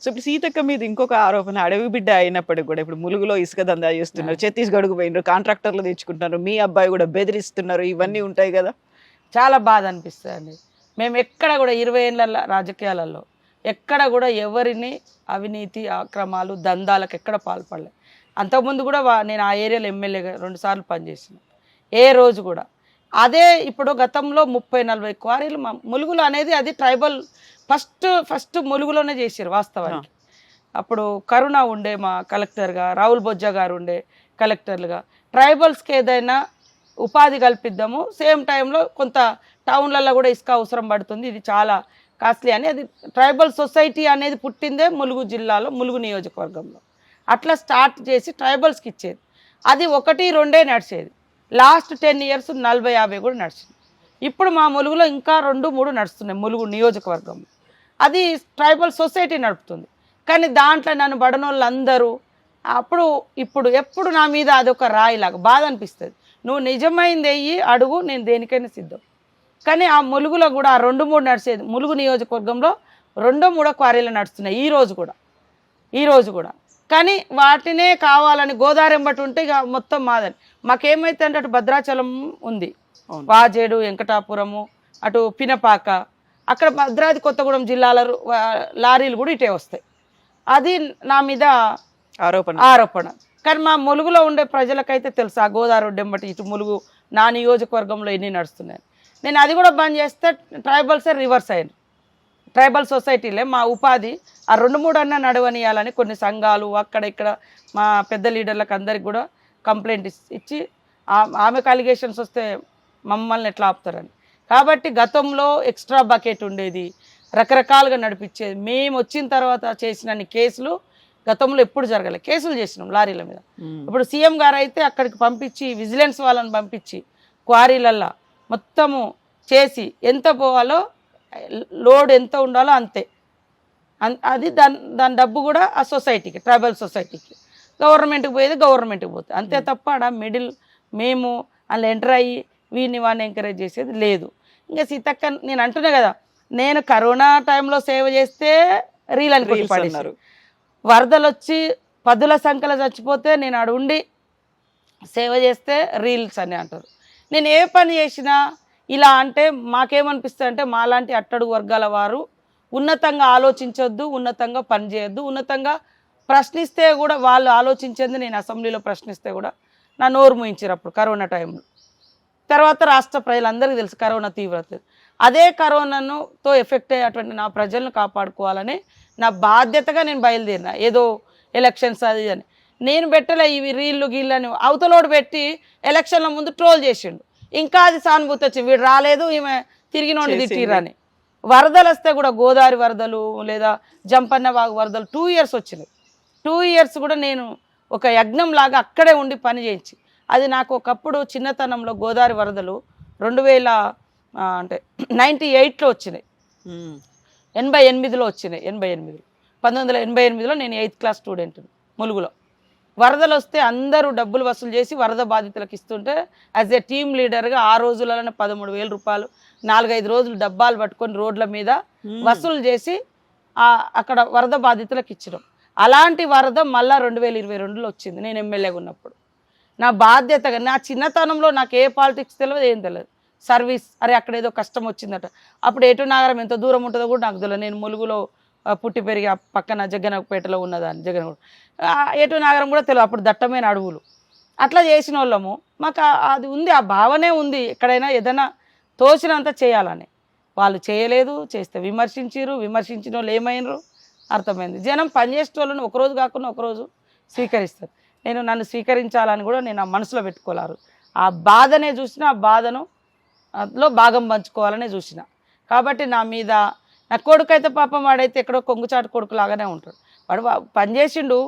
సో ఇప్పుడు సీతక్క మీద ఇంకొక ఆరోపణ, అడవి బిడ్డ అయినప్పటికి కూడా ఇప్పుడు ములుగులో ఇసుక దందా చేస్తున్నారు, ఛత్తీస్గఢ్కు పోయినారు, కాంట్రాక్టర్లు తెచ్చుకుంటున్నారు, మీ అబ్బాయి కూడా బెదిరిస్తున్నారు, ఇవన్నీ ఉంటాయి కదా. చాలా బాధ అనిపిస్తుంది అండి. మేము ఎక్కడ కూడా 20 ఏళ్ళ రాజకీయాలలో ఎక్కడ కూడా ఎవరిని అవినీతి అక్రమాలు దందాలకు ఎక్కడ పాల్పడలేదు. అంతకుముందు కూడా నేను ఆ ఏరియాలో ఎమ్మెల్యేగా 2 సార్లు పనిచేసిన, ఏ రోజు కూడా. అదే ఇప్పుడు గతంలో 30-40 క్వారీలు ములుగులు అనేది అది ట్రైబల్ ఫస్ట్ ములుగులోనే చేశారు వాస్తవానికి. అప్పుడు కరుణ ఉండే మా కలెక్టర్గా, రాహుల్ బొజ్జా గారు ఉండే కలెక్టర్లుగా. ట్రైబల్స్కి ఏదైనా ఉపాధి కల్పిద్దాము, సేమ్ టైంలో కొంత టౌన్లలో కూడా ఇసుక అవసరం పడుతుంది, ఇది చాలా కాస్ట్లీ అని. అది ట్రైబల్ సొసైటీ అనేది పుట్టిందే ములుగు జిల్లాలో, ములుగు నియోజకవర్గంలో. అట్లా స్టార్ట్ చేసి ట్రైబల్స్కి ఇచ్చేది. అది 1-2 నడిచేది. లాస్ట్ 10 ఇయర్స్ 40-50 కూడా నడిచింది. ఇప్పుడు మా ములుగులో ఇంకా 2-3 నడుస్తున్నాయి ములుగు నియోజకవర్గంలో. అది ట్రైబల్ సొసైటీ నడుపుతుంది. కానీ దాంట్లో నన్ను బడనోళ్ళందరూ ఇప్పుడు ఎప్పుడు నా మీద అదొక రాయిలాగా బాధ అనిపిస్తుంది. నువ్వు నిజమైంది వెయ్యి అడుగు, నేను దేనికైనా సిద్ధం. కానీ ఆ ములుగులో కూడా ఆ 2-3 నడిచేది. ములుగు నియోజకవర్గంలో 2-3 క్వారీలు నడుస్తున్నాయి ఈ రోజు కూడా. కానీ వాటినే కావాలని గోదావరి ఎంబటి ఉంటే ఇక మొత్తం మాదని. మాకేమైతే అంటే అటు భద్రాచలం ఉంది, వాజేడు, వెంకటాపురము, అటు పినపాక, అక్కడ భద్రాద్రి కొత్తగూడెం జిల్లాల లారీలు కూడా ఇటే వస్తాయి. అది నా మీద ఆరోపణ. కానీ మా ములుగులో ఉండే ప్రజలకైతే తెలుసు ఆ గోదావరి ఒడ్డెంబటి ఇటు ములుగు నా నియోజకవర్గంలో ఎన్ని నడుస్తున్నాయి. నేను అది కూడా బంద్ చేస్తే ట్రైబల్సే రివర్స్ అయ్యారు. ట్రైబల్ సొసైటీలే మా ఉపాధి ఆ 2-3 అన్న నడవనియాలని కొన్ని సంఘాలు అక్కడ ఇక్కడ మా పెద్ద లీడర్లకు అందరికి కూడా కంప్లైంట్ ఇచ్చి ఆమెకు అలిగేషన్స్ వస్తే మమ్మల్ని ఎట్లా ఆపుతారని. కాబట్టి గతంలో ఎక్స్ట్రా బకెట్ ఉండేది, రకరకాలుగా నడిపించేది. మేము వచ్చిన తర్వాత చేసిన కేసులు గతంలో ఎప్పుడు జరగలేదు. కేసులు చేసినాం లారీల మీద. ఇప్పుడు సీఎం గారు అయితే అక్కడికి పంపించి విజిలెన్స్ వాళ్ళని పంపించి క్వారీలల్లో మొత్తము చేసి ఎంత పోవాలో లోడ్ ఎంత ఉండాలో అంతే, అది దాని డబ్బు కూడా ఆ సొసైటీకి, ట్రైబల్ సొసైటీకి, గవర్నమెంట్కి పోయేది గవర్నమెంట్కి పోతుంది అంతే తప్ప ఆడ మిడిల్ మేము అందులో ఎంటర్ అయ్యి వాడిని ఎంకరేజ్ చేసేది లేదు. ఇంకా సీతక్క నేను అంటున్నా కదా, నేను కరోనా టైంలో సేవ చేస్తే రీల్ అని పడేశారు, వరదలు వచ్చి 10ల సంఖ్యలో చచ్చిపోతే నేను ఆడ ఉండి సేవ చేస్తే రీల్స్ అని అంటారు. నేను ఏ పని చేసినా ఇలా అంటే మాకేమనిపిస్తుంది అంటే మాలాంటి అట్టడుగు వర్గాల వారు ఉన్నతంగా ఆలోచించొద్దు, ఉన్నతంగా పనిచేయొద్దు, ఉన్నతంగా ప్రశ్నిస్తే కూడా వాళ్ళు ఆలోచించేది. నేను అసెంబ్లీలో ప్రశ్నిస్తే కూడా నా నోరు మూయించారు అప్పుడు కరోనా టైంలో. తర్వాత రాష్ట్ర ప్రజలందరికీ తెలుసు కరోనా తీవ్రత. అదే కరోనాతో ఎఫెక్ట్ అయ్యేటువంటి నా ప్రజలను కాపాడుకోవాలని నా బాధ్యతగా నేను బయలుదేరిన. ఏదో ఎలక్షన్స్ అది అని నేను పెట్టలే, ఇవి రీళ్ళు గీళ్ళని అవతలోడు పెట్టి ఎలక్షన్ల ముందు ట్రోల్ చేసిండు. ఇంకా అది సానుభూతి వచ్చింది, వీడు రాలేదు ఈమె తిరిగినోండి తిట్టిరని. వరదలు వస్తే కూడా గోదావరి వరదలు లేదా జంపన్న వాగు వరదలు 2 ఇయర్స్ వచ్చినాయి. 2 ఇయర్స్ కూడా నేను ఒక యజ్ఞం లాగా అక్కడే ఉండి పని చేయించి, అది నాకు ఒకప్పుడు చిన్నతనంలో గోదావరి వరదలు 98లో వచ్చినాయి, 88లో వచ్చినాయి, 88 1988లో నేను 8th క్లాస్ స్టూడెంట్ ములుగులో. వరదలు వస్తే అందరూ డబ్బులు వసూలు చేసి వరద బాధితులకు ఇస్తుంటే యాజ్ ఏ టీమ్ లీడర్గా ఆ రోజులలోనే 13,000 రూపాయలు 4-5 రోజులు డబ్బాలు పట్టుకొని రోడ్ల మీద వసూలు చేసి అక్కడ వరద బాధితులకు ఇచ్చడం. అలాంటి వరద మళ్ళీ 2022లో వచ్చింది నేను ఎమ్మెల్యేగా ఉన్నప్పుడు. నా బాధ్యతగా నా చిన్నతనంలో నాకు ఏ పాలిటిక్స్ తెలియదు, ఏం తెలియదు. సర్వీస్, అరే అక్కడ ఏదో కష్టం వచ్చిందట. అప్పుడు ఎటు నాగరం ఎంత దూరం ఉంటుందో కూడా నాకు తెలియదు. నేను ములుగులో పుట్టి పెరిగి పక్కన జగ్గనపేటలో ఉన్నదాన్ని, జగన్ ఎటు నాగరం కూడా తెలియదు. అప్పుడు దట్టమైన అడవులు. అట్లా చేసిన వాళ్ళము మాకు అది ఉంది, ఆ భావనే ఉంది. ఎక్కడైనా ఏదైనా తోచినంత చేయాలని. వాళ్ళు చేయలేదు, చేస్తే విమర్శించిన వాళ్ళు ఏమైనరు అర్థమైంది. జనం పనిచేసే వాళ్ళని ఒకరోజు కాకుండా ఒకరోజు స్వీకరిస్తారు. నన్ను స్వీకరించాలని కూడా నేను ఆ మనసులో పెట్టుకోలేరు. ఆ బాధనే చూసిన, ఆ బాధను లో భాగం పంచుకోవాలనే చూసిన. కాబట్టి నా మీద నా కొడుకు అయితే పాపం వాడైతే ఎక్కడో కొంగుచాటు కొడుకు లాగానే ఉంటాడు. వాడు పనిచేసిండు,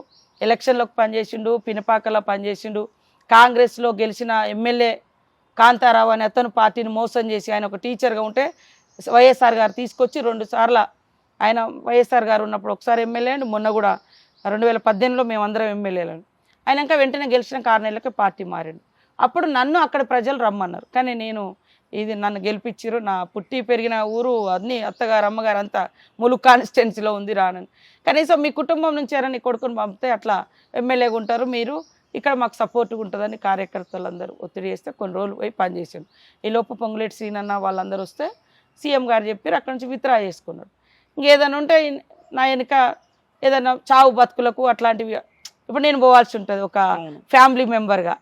ఎలక్షన్లోకి పనిచేసిండు, పినపాకలో పనిచేసిండు, కాంగ్రెస్లో గెలిచిన ఎమ్మెల్యే కాంతారావు అనే అతను పార్టీని మోసం చేసి ఆయన ఒక టీచర్గా ఉంటే వైఎస్ఆర్ గారు తీసుకొచ్చి 2 సార్లు ఆయన వైఎస్ఆర్ గారు ఉన్నప్పుడు ఒకసారి ఎమ్మెల్యే అండి, మొన్న కూడా 2018లో మేమందరం ఎమ్మెల్యేలను. అయినాక వెంటనే గెలిచిన 6 నెలలకి పార్టీ మారిండు. అప్పుడు నన్ను అక్కడ ప్రజలు రమ్మన్నారు. కానీ ఇది నన్ను గెలిపించారు, నా పుట్టి పెరిగిన ఊరు అన్నీ అత్తగారు అమ్మగారు అంతా ములుగు కాన్స్టిట్యున్సీలో ఉంది రానని. కనీసం మీ కుటుంబం నుంచి ఎవరైనా నీ కొడుకుని పంపితే అట్లా ఎమ్మెల్యేగా ఉంటారు మీరు, ఇక్కడ మాకు సపోర్ట్గా ఉంటుందని కార్యకర్తలందరూ ఒత్తిడి చేస్తే కొన్ని రోజులు పోయి పనిచేసాను. ఈలోపు పొంగులేటి సీనన్న వాళ్ళందరూ వస్తే సీఎం గారు చెప్పారు, అక్కడి నుంచి విత్డ్రా చేసుకున్నాడు. ఇంకేదైనా ఉంటే నా వెనుక ఏదైనా చావు బతుకులకు అట్లాంటివి ఇప్పుడు నేను పోవాల్సి ఉంటుంది. ఒక ఫ్యామిలీ మెంబర్గా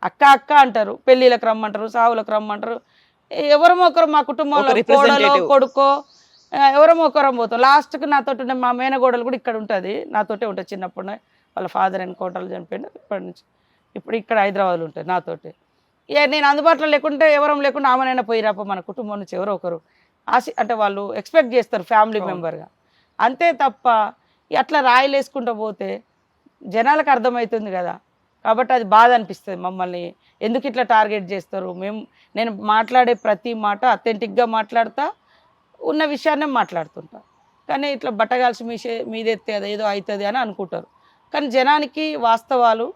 అక్క అంటారు, పెళ్ళిళ్ళకి రమ్మంటారు, సావులకు రమ్మంటారు. ఎవరమో ఒకరు మా కుటుంబంలో కోడలో కొడుకో ఎవరమో ఒకరం పోతాం. లాస్ట్కి నాతోటి ఉన్న మా మేనగోడలు కూడా ఇక్కడ ఉంటుంది, నాతోటే ఉంటుంది. చిన్నప్పుడు వాళ్ళ ఫాదర్ ఎన్కౌంటర్లు చనిపోయింది. ఇప్పటి నుంచి ఇప్పుడు ఇక్కడ హైదరాబాద్లో ఉంటుంది నాతోటి. నేను అందుబాటులో లేకుంటే ఎవరం లేకుండా ఆమెనైనా పోయి రాపో మన కుటుంబం నుంచి ఎవరో ఒకరు అంటే వాళ్ళు ఎక్స్పెక్ట్ చేస్తారు ఫ్యామిలీ మెంబర్గా. అంతే తప్ప అట్లా రాయిలు వేసుకుంటూ పోతే జనాలకు అర్థమవుతుంది కదా. కాబట్టి అది బాధ అనిపిస్తుంది. మమ్మల్ని ఎందుకు ఇట్లా టార్గెట్ చేస్తారు. నేను మాట్లాడే ప్రతి మాట అథెంటిక్గా మాట్లాడతా, ఉన్న విషయాన్నే మాట్లాడుతుంటా. కానీ ఇట్లా బట్టగాల్సి మీదెత్తే అదేదో అవుతుంది అని అనుకుంటారు. కానీ జనానికి వాస్తవాలు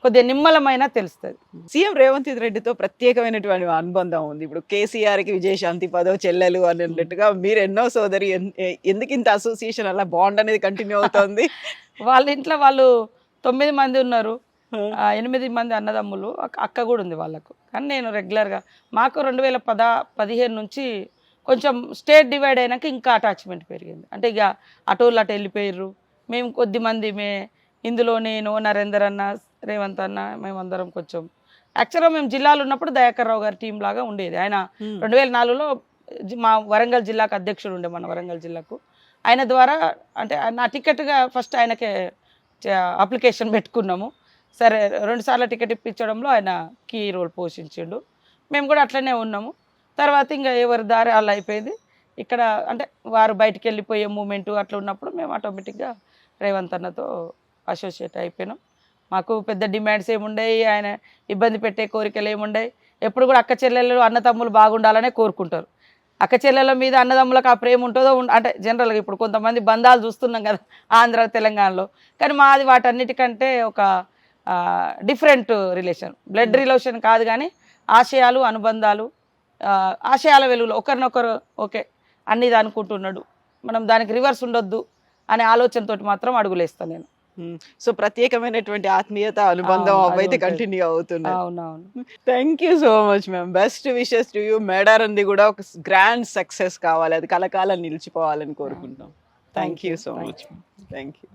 కొద్దిగా నిమ్మలమైనా తెలుస్తుంది. సీఎం రేవంత్ రెడ్డితో ప్రత్యేకమైనటువంటి అనుబంధం ఉంది. ఇప్పుడు కేసీఆర్కి విజయశాంతి పదో చెల్లెలు అని అన్నట్టుగా మీరు ఎన్నో సోదరి, ఎందుకు ఇంత అసోసియేషన్ అలా బాండ్ అనేది కంటిన్యూ అవుతుంది? వాళ్ళ ఇంట్లో వాళ్ళు 9 మంది ఉన్నారు, 8 మంది అన్నదమ్ములు, అక్క కూడా ఉంది వాళ్ళకు. కానీ నేను రెగ్యులర్గా మాకు 2015 నుంచి కొంచెం స్టేట్ డివైడ్ అయినాక ఇంకా అటాచ్మెంట్ పెరిగింది. అంటే ఇక అటోళ్ళు అటు వెళ్ళిపోయారు. మేము కొద్దిమంది ఇందులో నేను, నరేందర్ అన్న, రేవంత్ అన్న, మేమందరం కొంచెం యాక్చువల్గా మేము జిల్లాలో ఉన్నప్పుడు దయాకర్ రావు గారి టీం లాగా ఉండేది. ఆయన 2004లో మా వరంగల్ జిల్లాకు అధ్యక్షుడు ఉండే, మన వరంగల్ జిల్లాకు. ఆయన ద్వారా అంటే నా టికెట్గా ఫస్ట్ ఆయనకే అప్లికేషన్ పెట్టుకున్నాము. సరే 2 సార్లు టికెట్ ఇప్పించడంలో ఆయన కీ రోల్ పోషించిండు. మేము కూడా అట్లనే ఉన్నాము. తర్వాత ఇంకా ఎవరి దారి అలా అయిపోయింది. ఇక్కడ అంటే వారు బయటికి వెళ్ళిపోయే మూమెంటు అట్లా ఉన్నప్పుడు మేము ఆటోమేటిక్గా రేవంత్ అన్నతో అసోసియేట్ అయిపోయినాం. మాకు పెద్ద డిమాండ్స్ ఏముండయి, ఆయన ఇబ్బంది పెట్టే కోరికలు ఏముండయి. ఎప్పుడు కూడా అక్క చెల్లెళ్ళు అన్నతమ్ములు బాగుండాలనే కోరుకుంటారు. అక్క చెల్లెల మీద అన్నదమ్ములకు ఆ ప్రేమ ఉంటుందో అంటే జనరల్గా ఇప్పుడు కొంతమంది బంధాలు చూస్తున్నాం కదా ఆంధ్ర తెలంగాణలో. కానీ మాది వాటన్నిటికంటే ఒక డిఫరెంట్ రిలేషన్, బ్లడ్ రిలేషన్ కాదు కానీ ఆశయాలు, అనుబంధాలు, ఆశయాల వెలుగులో ఒకరినొకరు ఓకే అన్నిది అనుకుంటున్నాడు, మనం దానికి రివర్స్ ఉండొద్దు అనే ఆలోచనతో మాత్రం అడుగులేస్తాను నేను. సో ప్రత్యేకమైనటువంటి ఆత్మీయత, అనుబంధం అవైతే కంటిన్యూ అవుతున్నాయి. అవునవును. Thank you so much ma'am. Best wishes to you. మేడారంది కూడా ఒక గ్రాండ్ సక్సెస్ కావాలి, అది కలకాలం నిలిచిపోవాలని కోరుకుంటాం. Thank you so much. Thank you.